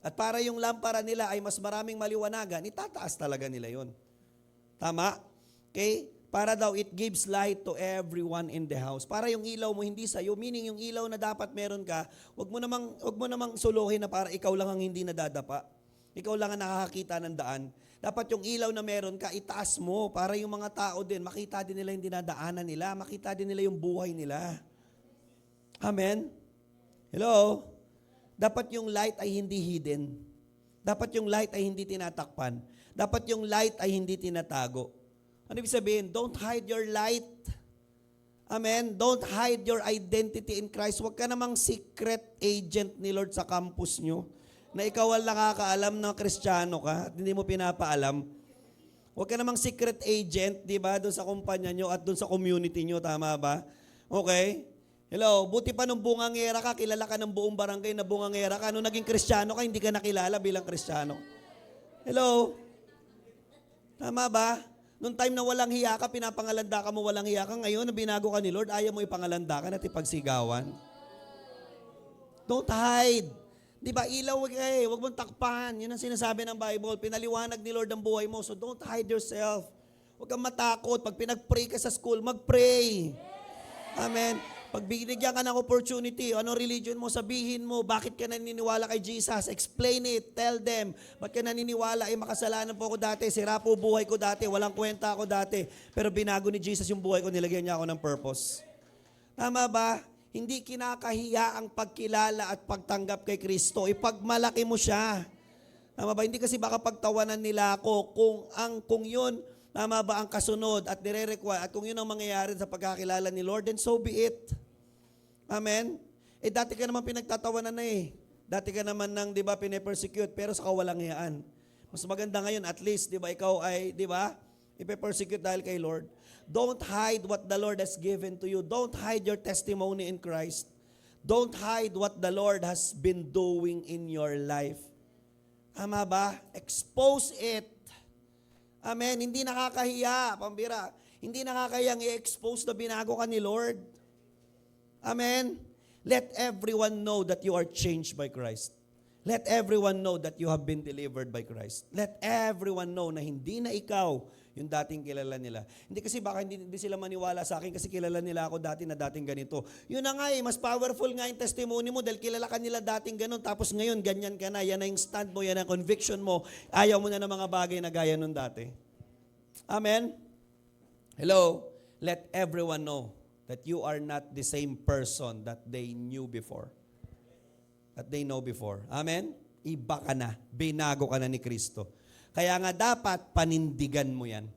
At para yung lampara nila ay mas maraming maliwanagan, itataas talaga nila yon. Tama? Okay? Para daw it gives light to everyone in the house. Para yung ilaw mo hindi sa'yo, meaning yung ilaw na dapat meron ka, wag mo namang suluhin na para ikaw lang ang hindi nadadapa. Ikaw lang ang nakakakita ng daan. Dapat yung ilaw na meron ka, itaas mo para yung mga tao din, makita din nila yung dinadaanan nila, makita din nila yung buhay nila. Amen? Hello? Dapat yung light ay hindi hidden. Dapat yung light ay hindi tinatakpan. Dapat yung light ay hindi tinatago. Ano ibig sabihin? Don't hide your light. Amen? Don't hide your identity in Christ. Huwag ka namang secret agent ni Lord sa campus nyo na ikaw ang nakakaalam na Kristiyano ka at hindi mo pinapaalam. Huwag ka namang secret agent, di ba, doon sa kumpanya nyo at doon sa community nyo, tama ba? Okay? Hello, buti pa nung bungangera ka, kilala ka ng buong barangay na bungangera ka. Nung naging Kristiyano ka, hindi ka nakilala bilang Kristiyano. Hello? Tama ba? Nung time na walang hiya ka, pinapangalanda ka mo walang hiya ka. Ngayon, na binago ka ni Lord, ayaw mo ipangalanda ka at ipagsigawan. Don't hide. Di ba, ilaw huwag mong takpan. Yun ang sinasabi ng Bible. Pinaliwanag ni Lord ang buhay mo. So don't hide yourself. Huwag kang matakot. Pag pinag-pray ka sa school, mag-pray. Amen. Pag binigyan ka ng opportunity, anong religion mo, sabihin mo, bakit ka naniniwala kay Jesus? Explain it. Tell them. Bakit ka naniniwala? Makasalanan po ako dati. Sira po buhay ko dati. Walang kwenta ako dati. Pero binago ni Jesus yung buhay ko. Nilagyan niya ako ng purpose. Tama ba? Hindi kinakahiya ang pagkilala at pagtanggap kay Kristo. Ipagmalaki mo siya. Tama ba? Hindi kasi baka pagtawanan nila ako kung yun, tama ba, ang kasunod at nire-require at kung yun ang mangyayari sa pagkakilala ni Lord, then so be it. Amen? Dati ka naman pinagtatawanan na eh. Dati ka naman nang, di ba, pine-persecute, pero sa kawalang hiyaan. Mas maganda ngayon, at least, di ba, ikaw ay, di ba, ipe-persecute dahil kay Lord. Don't hide what the Lord has given to you. Don't hide your testimony in Christ. Don't hide what the Lord has been doing in your life. Tama ba? Expose it. Amen. Hindi nakakahiya, pambira. Hindi nakakahiyang i-expose na binago ka ni Lord. Amen. Let everyone know that you are changed by Christ. Let everyone know that you have been delivered by Christ. Let everyone know na hindi na ikaw yung dating kilala nila. Hindi kasi baka hindi sila maniwala sa akin kasi kilala nila ako dati na dating ganito. Yun na nga mas powerful nga yung testimony mo dahil kilala ka nila dating ganun. Tapos ngayon, ganyan ka na. Yan na yung stand mo, yan ang conviction mo. Ayaw mo na ng mga bagay na gaya nun dati. Amen? Hello? Let everyone know that you are not the same person that they knew before. That they know before. Amen? Iba ka na. Binago ka na ni Kristo. Kaya nga dapat panindigan mo yan.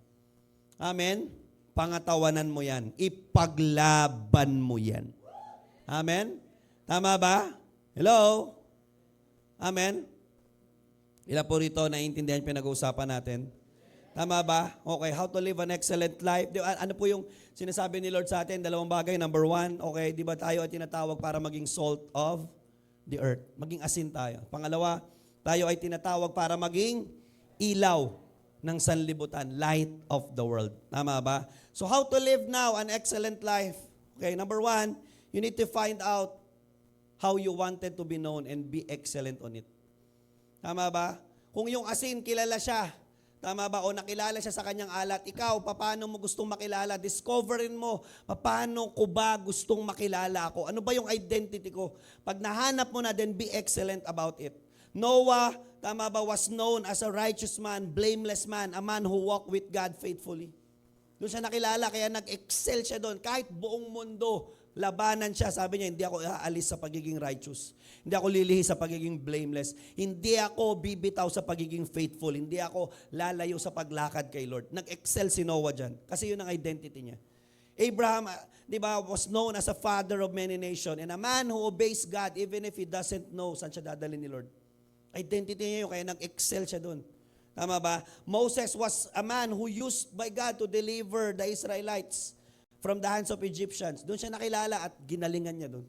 Amen? Pangatawanan mo yan. Ipaglaban mo yan. Amen? Tama ba? Hello? Amen? Ilan po rito naiintindihan pinag-uusapan natin? Tama ba? Okay, how to live an excellent life. Ano po yung sinasabi ni Lord sa atin? Dalawang bagay. Number one, okay, di ba tayo ay tinatawag para maging salt of the earth. Maging asin tayo. Pangalawa, tayo ay tinatawag para maging ilaw ng sanlibutan. Light of the world. Tama ba? So how to live now an excellent life? Okay, number one, you need to find out how you wanted to be known and be excellent on it. Tama ba? Kung yung asin, kilala siya. Tama ba? O nakilala siya sa kanyang alat. Ikaw, paano mo gustong makilala? Discoverin mo, paano ko ba gustong makilala ako? Ano ba yung identity ko? Pag nahanap mo na, then be excellent about it. Noah, tama ba, was known as a righteous man, blameless man, a man who walked with God faithfully. Doon siya nakilala, kaya nag-excel siya doon. Kahit buong mundo, labanan siya. Sabi niya, hindi ako aalis sa pagiging righteous. Hindi ako lilihi sa pagiging blameless. Hindi ako bibitaw sa pagiging faithful. Hindi ako lalayo sa paglakad kay Lord. Nag-excel si Noah dyan. Kasi yun ang identity niya. Abraham, di ba, was known as a father of many nations and a man who obeys God even if he doesn't know saan siya dadalhin ni Lord. Identity niya yun, kaya nag-excel siya doon. Tama ba? Moses was a man who used by God to deliver the Israelites from the hands of Egyptians. Doon siya nakilala at ginalingan niya doon.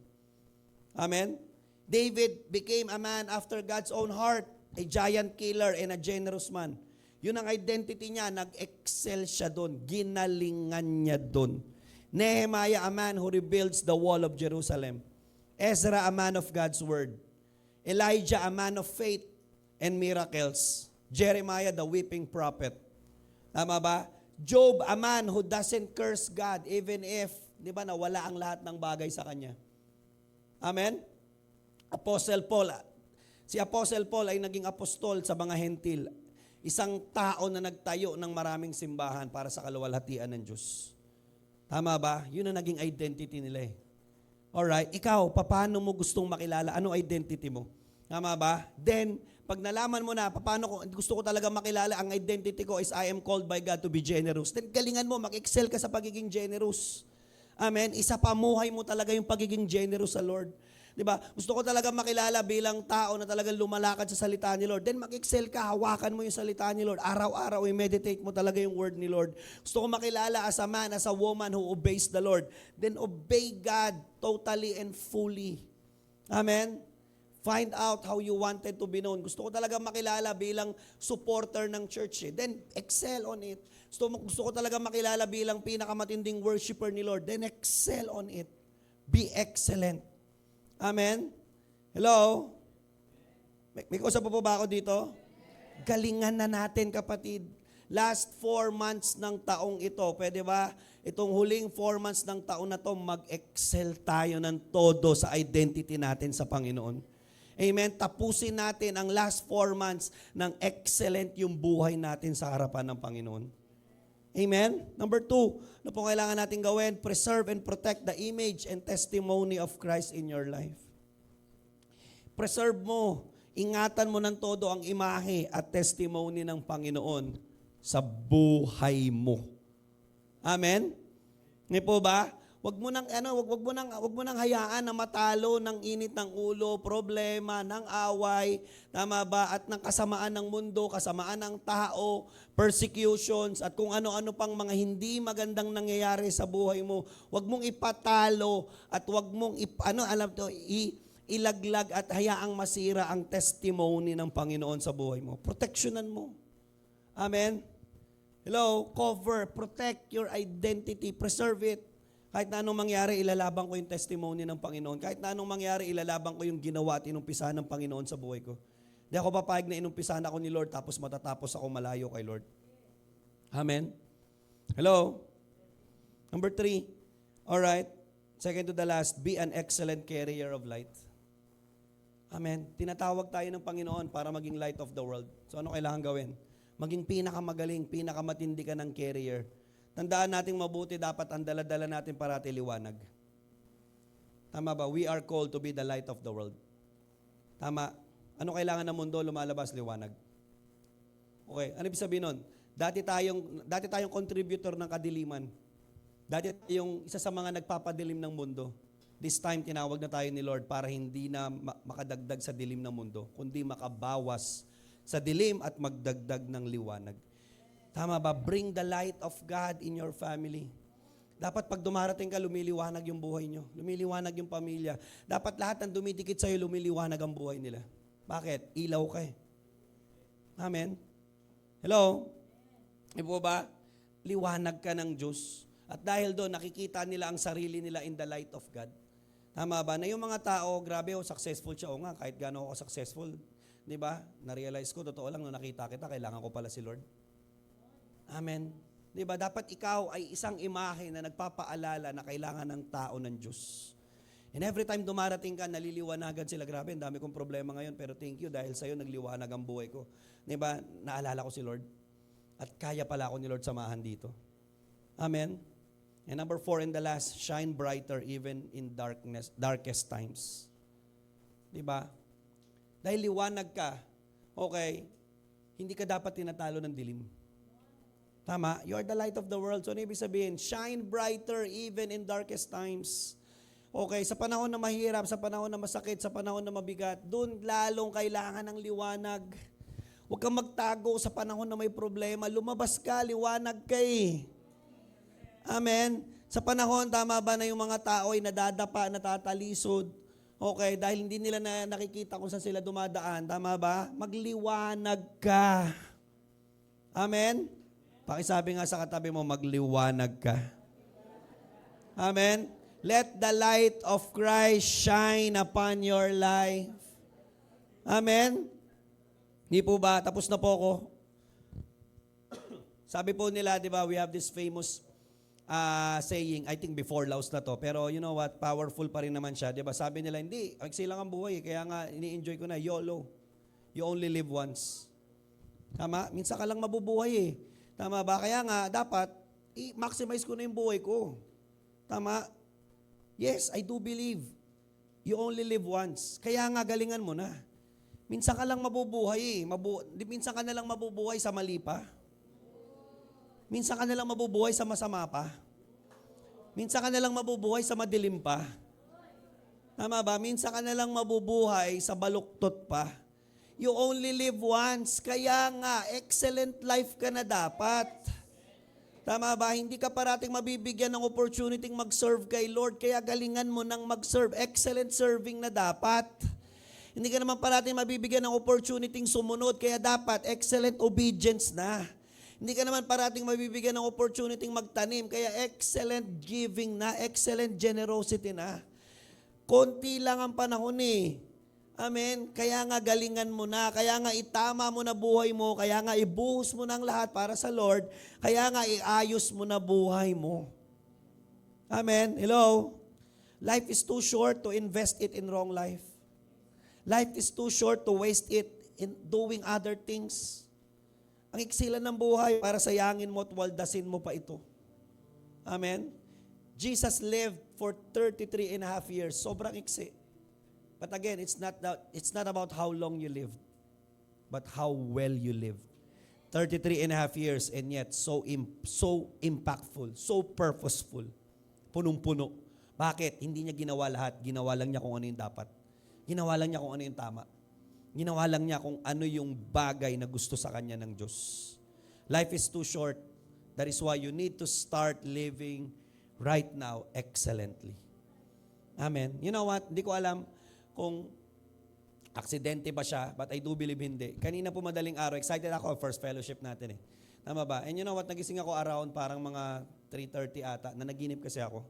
Amen? David became a man after God's own heart, a giant killer and a generous man. Yun ang identity niya, nag-excel siya doon. Ginalingan niya doon. Nehemiah, a man who rebuilds the wall of Jerusalem. Ezra, a man of God's word. Elijah, a man of faith and miracles. Jeremiah, the weeping prophet. Tama ba? Job, a man who doesn't curse God even if, di ba, nawala ang lahat ng bagay sa kanya. Amen? Apostle Paul. Si Apostle Paul ay naging apostol sa mga hentil. Isang tao na nagtayo ng maraming simbahan para sa kaluwalhatian ng Diyos. Tama ba? Yun ang naging identity nila eh. Alright, ikaw, paano mo gustong makilala? Ano identity mo? Tama ba? Then, pag nalaman mo na, paano ko, gusto ko talaga makilala, ang identity ko is I am called by God to be generous. Then, galingan mo, mag-excel ka sa pagiging generous. Amen? Isa pamuhay mo talaga yung pagiging generous sa Lord. Diba? Gusto ko talaga makilala bilang tao na talagang lumalakad sa salita ni Lord. Then mag-excel ka, hawakan mo yung salita ni Lord. Araw-araw, i-meditate mo talaga yung word ni Lord. Gusto ko makilala as a man, as a woman who obeys the Lord. Then obey God totally and fully. Amen? Find out how you wanted to be known. Gusto ko talaga makilala bilang supporter ng church. Then excel on it. Gusto ko talaga makilala bilang pinakamatinding worshiper ni Lord. Then excel on it. Be excellent. Amen? Hello? May kausap po ba ako dito? Galingan na natin, kapatid. Last 4 months ng taong ito, pwede ba? Itong huling 4 months ng taon na to, mag-excel tayo ng todo sa identity natin sa Panginoon. Amen? Tapusin natin ang last 4 months ng excellent yung buhay natin sa harapan ng Panginoon. Amen? Number 2, ano po kailangan natin gawin? Preserve and protect the image and testimony of Christ in your life. Preserve mo, ingatan mo ng todo ang imahe at testimony ng Panginoon sa buhay mo. Amen? Hindi po ba? Wag mo nang hayaan na matalo ng init ng ulo, problema, ng away, tama ba? At ng kasamaan ng mundo, kasamaan ng tao, persecutions, at kung ano-ano pang mga hindi magandang nangyayari sa buhay mo. Wag mong ipatalo at wag mong ilaglag at hayaang masira ang testimony ng Panginoon sa buhay mo. Protectionan mo. Amen? Hello? Cover, protect your identity, preserve it. Kahit na anong mangyari, ilalaban ko yung testimony ng Panginoon. Kahit na anong mangyari, ilalaban ko yung ginawa at inumpisahan ng Panginoon sa buhay ko. Hindi ako papayag na inumpisahan ako ni Lord tapos matatapos ako malayo kay Lord. Amen? Hello? Number 3. Alright. Second to the last, be an excellent carrier of light. Amen. Tinatawag tayo ng Panginoon para maging light of the world. So ano kailangan gawin? Maging pinakamagaling, pinakamatindi ka ng carrier. Tandaan nating mabuti, dapat ang dala-dala natin parati liwanag. Tama ba? We are called to be the light of the world. Tama. Ano kailangan ng mundo? Lumalabas, liwanag. Okay, ano ibig sabihin nun? Dati tayong contributor ng kadiliman. Dati tayong isa sa mga nagpapadilim ng mundo. This time, tinawag na tayo ni Lord para hindi na makadagdag sa dilim ng mundo, kundi makabawas sa dilim at magdagdag ng liwanag. Tama ba? Bring the light of God in your family. Dapat pag dumarating ka, lumiliwanag yung buhay nyo. Lumiliwanag yung pamilya. Dapat lahat ng dumidikit sa'yo, lumiliwanag ang buhay nila. Bakit? Ilaw ka eh. Amen? Hello? Ipo ba? Liwanag ka ng Diyos. At dahil doon, nakikita nila ang sarili nila in the light of God. Tama ba? Na yung mga tao, grabe, successful siya. O nga, kahit gaano ako successful. Di ba? Na-realize ko, totoo lang, nung nakita kita, kailangan ko pala si Lord. Amen. Di ba? Dapat ikaw ay isang imahe na nagpapaalala na kailangan ng tao ng Diyos. And every time dumarating ka, naliliwanagan sila. Grabe, ang dami kong problema ngayon, pero thank you dahil sa'yo nagliwanag ang buhay ko. Di ba? Naalala ko si Lord. At kaya pala ako ni Lord samahan dito. Amen. And number 4 and the last, shine brighter even in darkest times. Di ba? Dahil liwanag ka, okay, hindi ka dapat tinatalo ng dilim. Tama? You are the light of the world. So, ano ibig sabihin? Shine brighter even in darkest times. Okay, sa panahon na mahirap, sa panahon na masakit, sa panahon na mabigat, doon lalong kailangan ng liwanag. Huwag kang magtago sa panahon na may problema. Lumabas ka, liwanag ka eh. Amen? Sa panahon, tama ba na yung mga tao ay nadadapa, natatalisod? Okay, dahil hindi nila nakikita kung saan sila dumadaan. Tama ba? Magliwanag ka. Amen? Pakisabi nga sa katabi mo, magliwanag ka. Amen? Let the light of Christ shine upon your life. Amen? Hindi po ba? Tapos na po ako. Sabi po nila, di ba, we have this famous saying, I think before Laos na to, pero you know what, powerful pa rin naman siya. Di ba? Sabi nila, hindi, magsilang ang buhay, kaya nga ini-enjoy ko na, YOLO. You only live once. Tama? Minsan ka lang mabubuhay eh. Tama ba? Kaya nga, dapat, i-maximize ko na yung buhay ko. Tama? Yes, I do believe. You only live once. Kaya nga, galingan mo na. Minsan ka lang mabubuhay eh. Minsan ka na lang mabubuhay sa mali pa. Minsan ka na lang mabubuhay sa masama pa. Minsan ka na lang mabubuhay sa madilim pa. Tama ba? Minsan ka na lang mabubuhay sa baluktot pa. You only live once. Kaya nga, excellent life ka na dapat. Tama ba? Hindi ka parating mabibigyan ng opportunity mag-serve kay Lord. Kaya galingan mo nang mag-serve. Excellent serving na dapat. Hindi ka naman parating mabibigyan ng opportunity sumunod. Kaya dapat excellent obedience na. Hindi ka naman parating mabibigyan ng opportunity magtanim. Kaya excellent giving na. Excellent generosity na. Konti lang ang panahon eh. Amen. Kaya nga galingan mo na, kaya nga itama mo na buhay mo, kaya nga ibuhos mo ng lahat para sa Lord, kaya nga iayos mo na buhay mo. Amen. Hello? Life is too short to invest it in wrong life. Life is too short to waste it in doing other things. Ang iksilan ng buhay para sayangin mo at waldasin mo pa ito. Amen. Jesus lived for 33 and a half years. Sobrang iksi. But again, it's not about how long you lived, but how well you lived. 33 and a half years and yet so impactful, so purposeful, punong-puno. Bakit? Hindi niya ginawa lahat. Ginawa lang niya kung ano yung dapat. Ginawa lang niya kung ano yung tama. Ginawa lang niya kung ano yung bagay na gusto sa kanya ng Diyos. Life is too short. That is why you need to start living right now excellently. Amen. You know what? Hindi ko alam kung aksidente ba siya, but I do believe hindi. Kanina po madaling araw, excited ako, first fellowship natin eh. Tama ba? And you know what, nagising ako around parang mga 3:30 ata, na naginip kasi ako.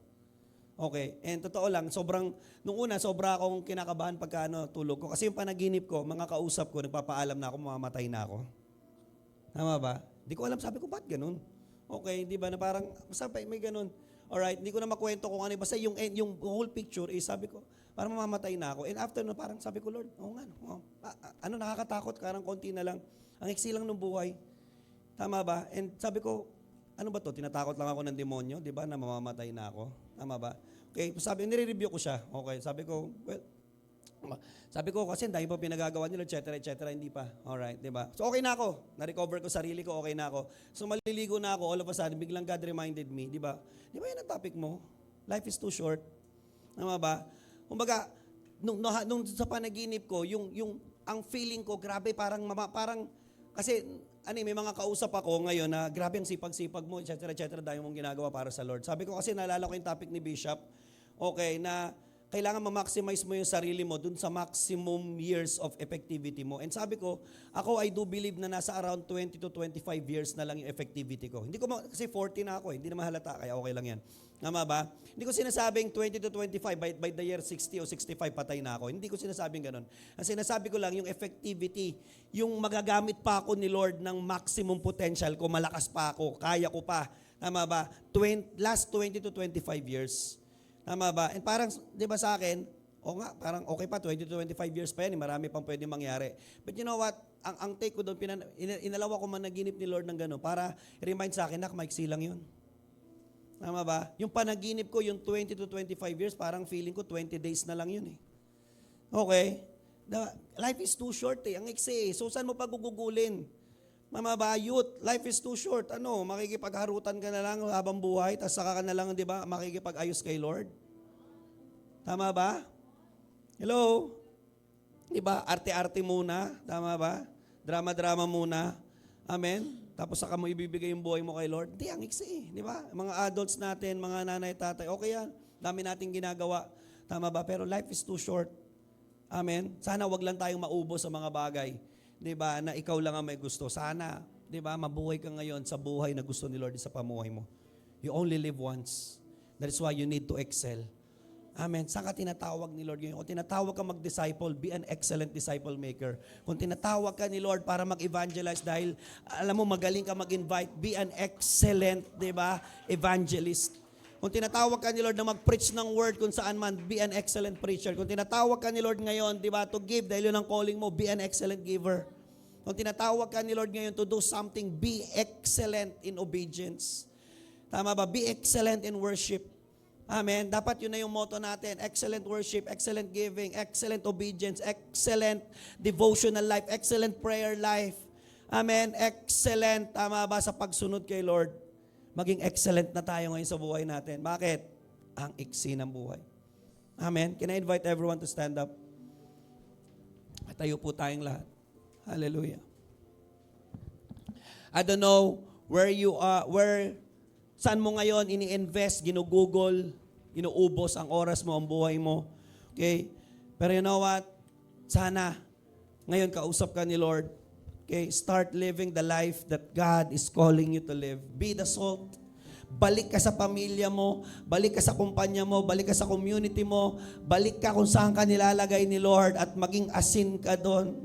Okay. And totoo lang, nung una, sobra akong kinakabahan pagka tulog ko. Kasi yung panaginip ko, mga kausap ko, nagpapaalam na ako, mamamatay na ako. Tama ba? Hindi ko alam, sabi ko, ba't ganun? Okay, di ba, na parang, sabi, may ganun. Alright, hindi ko na makwento kung ano. Basta yung whole picture is, sabi ko, parang mamamatay na ako. And after na, parang sabi ko, Lord, nakakatakot, parang konti na lang. Ang iksi lang ng buhay. Tama ba? And sabi ko, ano ba to? Tinatakot lang ako ng demonyo, di ba, na mamamatay na ako. Tama ba? Okay, sabi, nire-review ko siya. Okay, sabi ko, kasi dahil pa pinagagawa nila, etc., hindi pa. Alright, di ba? So, okay na ako. Na-recover ko sarili ko, okay na ako. So, maliligo na ako, all of a sudden, biglang God reminded me, di ba? Di ba yun ang topic mo? Life is too short. Tama ba? Kumbaga, nung sa panaginip ko, ang feeling ko, grabe, parang, kasi, may mga kausap ako ngayon na grabe ang sipag-sipag mo, etc., dahil mong ginagawa para sa Lord. Sabi ko kasi, naalala ko yung topic ni Bishop, okay, na kailangan ma-maximize mo yung sarili mo dun sa maximum years of effectivity mo. And sabi ko, ako I do believe na nasa around 20 to 25 years na lang yung effectivity ko. Hindi ko kasi 40 na ako hindi na mahalata, kaya okay lang yan. Tama ba? Hindi ko sinasabing 20 to 25, by the year 60 o 65 patay na ako. Hindi ko sinasabing ganun. Ang sinasabi ko lang yung effectivity, yung magagamit pa ako ni Lord ng maximum potential ko, malakas pa ako, kaya ko pa. Tama ba? Last 20 to 25 years. Tama ba? And parang, di ba sa akin, parang okay pa, 20 to 25 years pa yan, marami pang pwede mangyari. But you know what? Ang take ko doon, inalawa ko managinip ni Lord ng gano'n para i-remind sa akin, maiksi lang yun. Tama ba? Yung panaginip ko, yung 20 to 25 years, parang feeling ko 20 days na lang yun eh. Okay? Life is too short eh. Ang iksi eh. So saan mo pagugugulin? Mama ba, youth, life is too short. Makikipagharutan ka na lang habang buhay, tapos saka ka na lang, di ba, makikipag-ayos kay Lord? Tama ba? Hello? Di ba, arte-arte muna, tama ba? Drama-drama muna. Amen? Tapos saka mo ibibigay yung buhay mo kay Lord. Di, ang iksi, di ba? Mga adults natin, mga nanay, tatay, okay yan. Dami nating ginagawa. Tama ba? Pero life is too short. Amen? Sana wag lang tayong maubos sa mga bagay. Di ba, na ikaw lang ang may gusto. Sana, di ba, mabuhay ka ngayon sa buhay na gusto ni Lord sa pamuhay mo. You only live once. That is why you need to excel. Amen. Saan ka tinatawag ni Lord ngayon? Kung tinatawag ka mag-disciple, be an excellent disciple maker. Kung tinatawag ka ni Lord para mag-evangelize dahil, alam mo, magaling ka mag-invite, be an excellent, di ba, evangelist. Kung tinatawag ka ni Lord na mag-preach ng word kung saan man, be an excellent preacher. Kung tinatawag ka ni Lord ngayon, di ba, to give dahil yun ang calling mo, be an excellent giver. Kung tinatawag ka ni Lord ngayon to do something, be excellent in obedience. Tama ba? Be excellent in worship. Amen. Dapat yun na yung motto natin. Excellent worship, excellent giving, excellent obedience, excellent devotional life, excellent prayer life. Amen. Excellent, tama ba, sa pagsunod kay Lord. Maging excellent na tayo ngayon sa buhay natin. Bakit? Ang iksi ng buhay. Amen. Can I invite everyone to stand up? At tayo po tayong lahat. Hallelujah. I don't know where you are, saan mo ngayon ini-invest, ginugugol, inuubos ang oras mo, ang buhay mo. Okay? Pero you know what? Sana, ngayon kausap ka ni Lord. Okay, start living the life that God is calling you to live. Be the salt. Balik ka sa pamilya mo, balik ka sa kumpanya mo, balik ka sa community mo, balik ka kung saan ka nilalagay ni Lord at maging asin ka doon.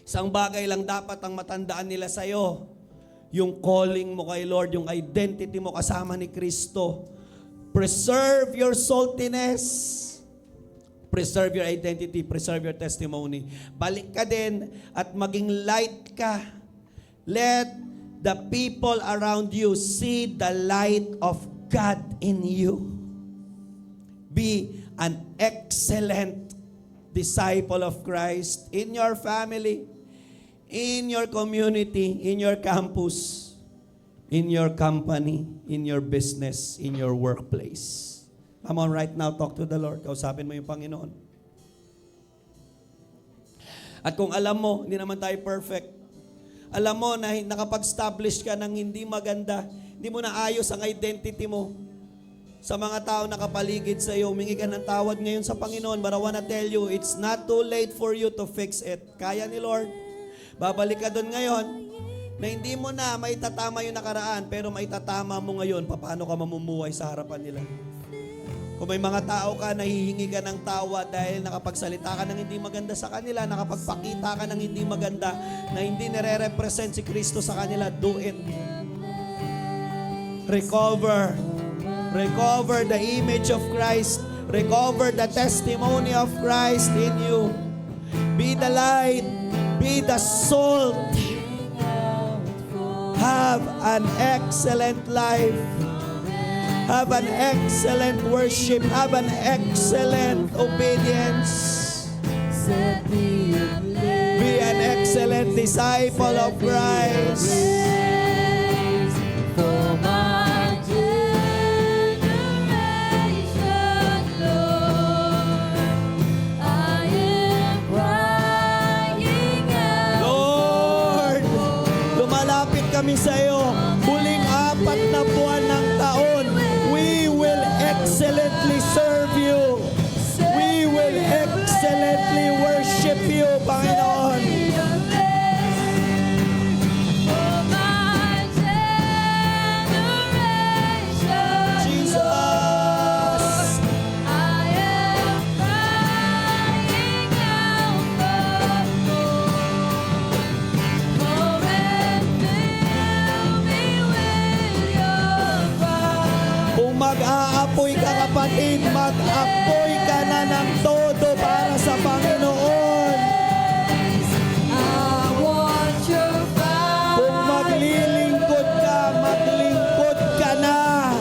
Isang bagay lang dapat ang matandaan nila sa'yo. Yung calling mo kay Lord, yung identity mo kasama ni Kristo. Preserve your saltiness. Preserve your identity, preserve your testimony. Balik ka din at maging light ka. Let the people around you see the light of God in you. Be an excellent disciple of Christ in your family, in your community, in your campus, in your company, in your business, in your workplace. Come on, right now, talk to the Lord. Kausapin mo yung Panginoon. At kung alam mo, hindi naman tayo perfect. Alam mo na nakapag-establish ka ng hindi maganda, hindi mo na ayos ang identity mo sa mga tao nakapaligid sa iyo. Humingi ka ng tawad ngayon sa Panginoon. But I wanna tell you, it's not too late for you to fix it. Kaya ni Lord. Babalik ka doon ngayon na hindi mo na maitatama yung nakaraan, pero maitatama mo ngayon paano ka mamumuhay sa harapan nila. Kung may mga tao ka, nahihingi ka ng tawa dahil nakapagsalita ka ng hindi maganda sa kanila, nakapagpakita ka ng hindi maganda na hindi nire-represent si Kristo sa kanila, do it. Recover. Recover the image of Christ. Recover the testimony of Christ in you. Be the light. Be the salt. Have an excellent life. Have an excellent worship. Have an excellent obedience. Be an excellent disciple of Christ. Lord, lumalapit kami sa iyo. Huling 4 na buwan ng taon, we will excellently serve you. We will excellently worship you, Panginoon. Jesus. Kung mag-aapoy ka, kapatid, mag-apoy ka na ng todo para sa Panginoon. Kung maglilingkod ka na.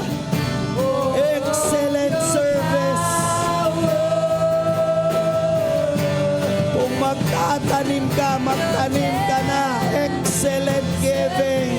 Excellent service. Kung magtatanim ka na. Excellent giving.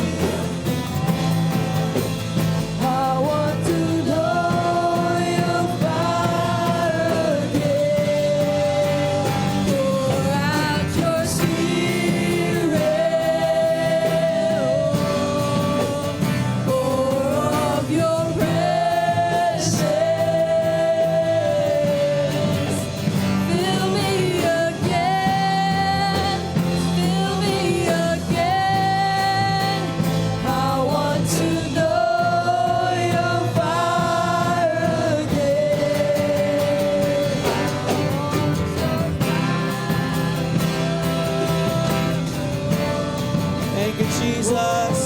Thank you, Jesus.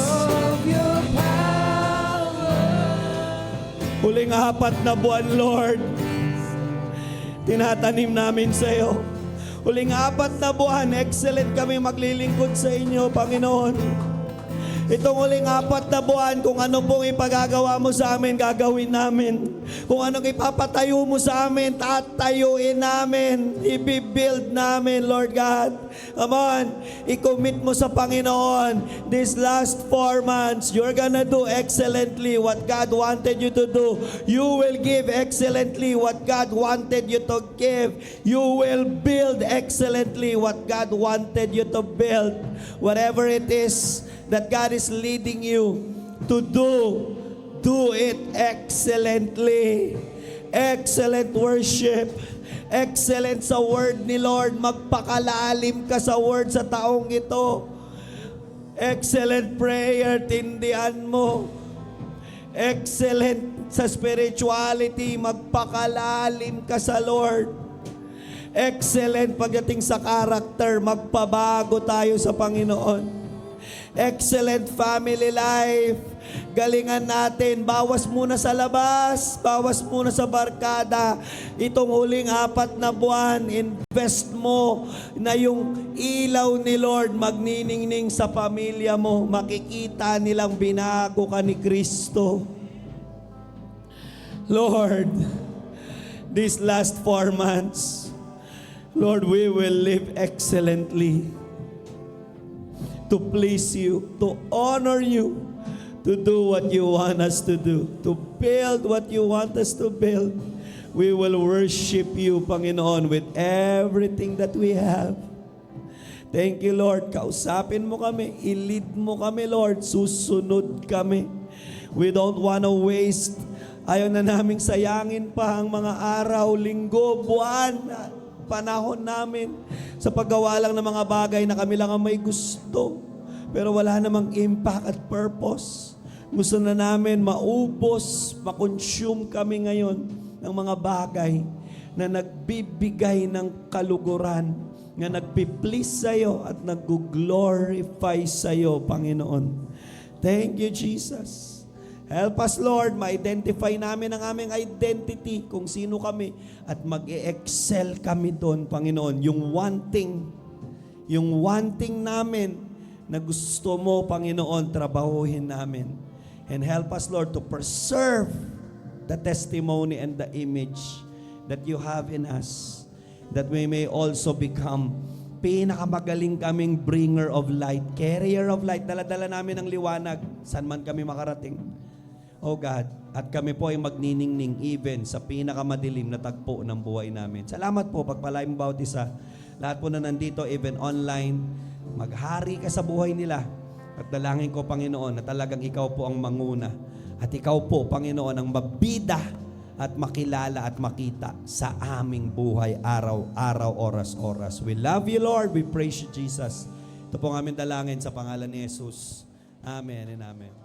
Huling 4 na buwan, Lord, tinatanim namin sa iyo. Huling 4 na buwan, excellent kami maglilingkod sa inyo, Panginoon. Itong huling 4 na buwan, kung ano pong ipagagawa mo sa amin, gagawin namin. Kung anong ipapatayo mo sa amin, tatayuin namin. I-build namin, Lord God. Come on, i-commit mo sa Panginoon. These last 4 months, you're gonna do excellently what God wanted you to do. You will give excellently what God wanted you to give. You will build excellently what God wanted you to build. Whatever it is that God is leading you to do it excellently. Excellent worship. Excellent sa word ni Lord. Magpakalalim ka sa word sa taong ito. Excellent prayer, tindihan mo. Excellent sa spirituality, magpakalalim ka sa Lord. Excellent pagdating sa character, magpabago tayo sa Panginoon. Excellent family life. Galingan natin. Bawas muna sa labas. Bawas muna sa barkada. Itong huling 4 na buwan, invest mo na yung ilaw ni Lord magniningning sa pamilya mo. Makikita nilang binago ka ni Kristo. Lord, these last 4 months, Lord, we will live excellently. To please you, to honor you, to do what you want us to do, to build what you want us to build. We will worship you, Panginoon, with everything that we have. Thank you, Lord. Kausapin mo kami, i-lead mo kami, Lord. Susunod kami. We don't want to waste. Ayaw na naming sayangin pa ang mga araw, linggo, buwan, panahon namin sa paggawa lang ng mga bagay na kami lang ang may gusto, pero wala namang impact at purpose. Gusto na namin maubos, makonsume kami ngayon ng mga bagay na nagbibigay ng kaluguran, na nagpi-please sa'yo at nag-glorify sa'yo, Panginoon. Thank you, Jesus. Help us, Lord, ma-identify namin ang aming identity, kung sino kami, at mag-e-excel kami doon, Panginoon. Yung one thing namin na gusto mo, Panginoon, trabahuhin namin. And help us, Lord, to preserve the testimony and the image that you have in us, that we may also become pinakamagaling kaming bringer of light, carrier of light. Dala-dala namin ang liwanag, saan man kami makarating. Oh God, at kami po ay magniningning even sa pinakamadilim na tagpo ng buhay namin. Salamat po, pagpalain bawat isa. Lahat po na nandito, even online, maghari ka sa buhay nila. At dalangin ko, Panginoon, na talagang ikaw po ang manguna. At ikaw po, Panginoon, ang mabida at makilala at makita sa aming buhay, araw-araw, oras-oras. We love you, Lord. We praise you, Jesus. Ito po ang aming dalangin sa pangalan ni Jesus. Amen and amen.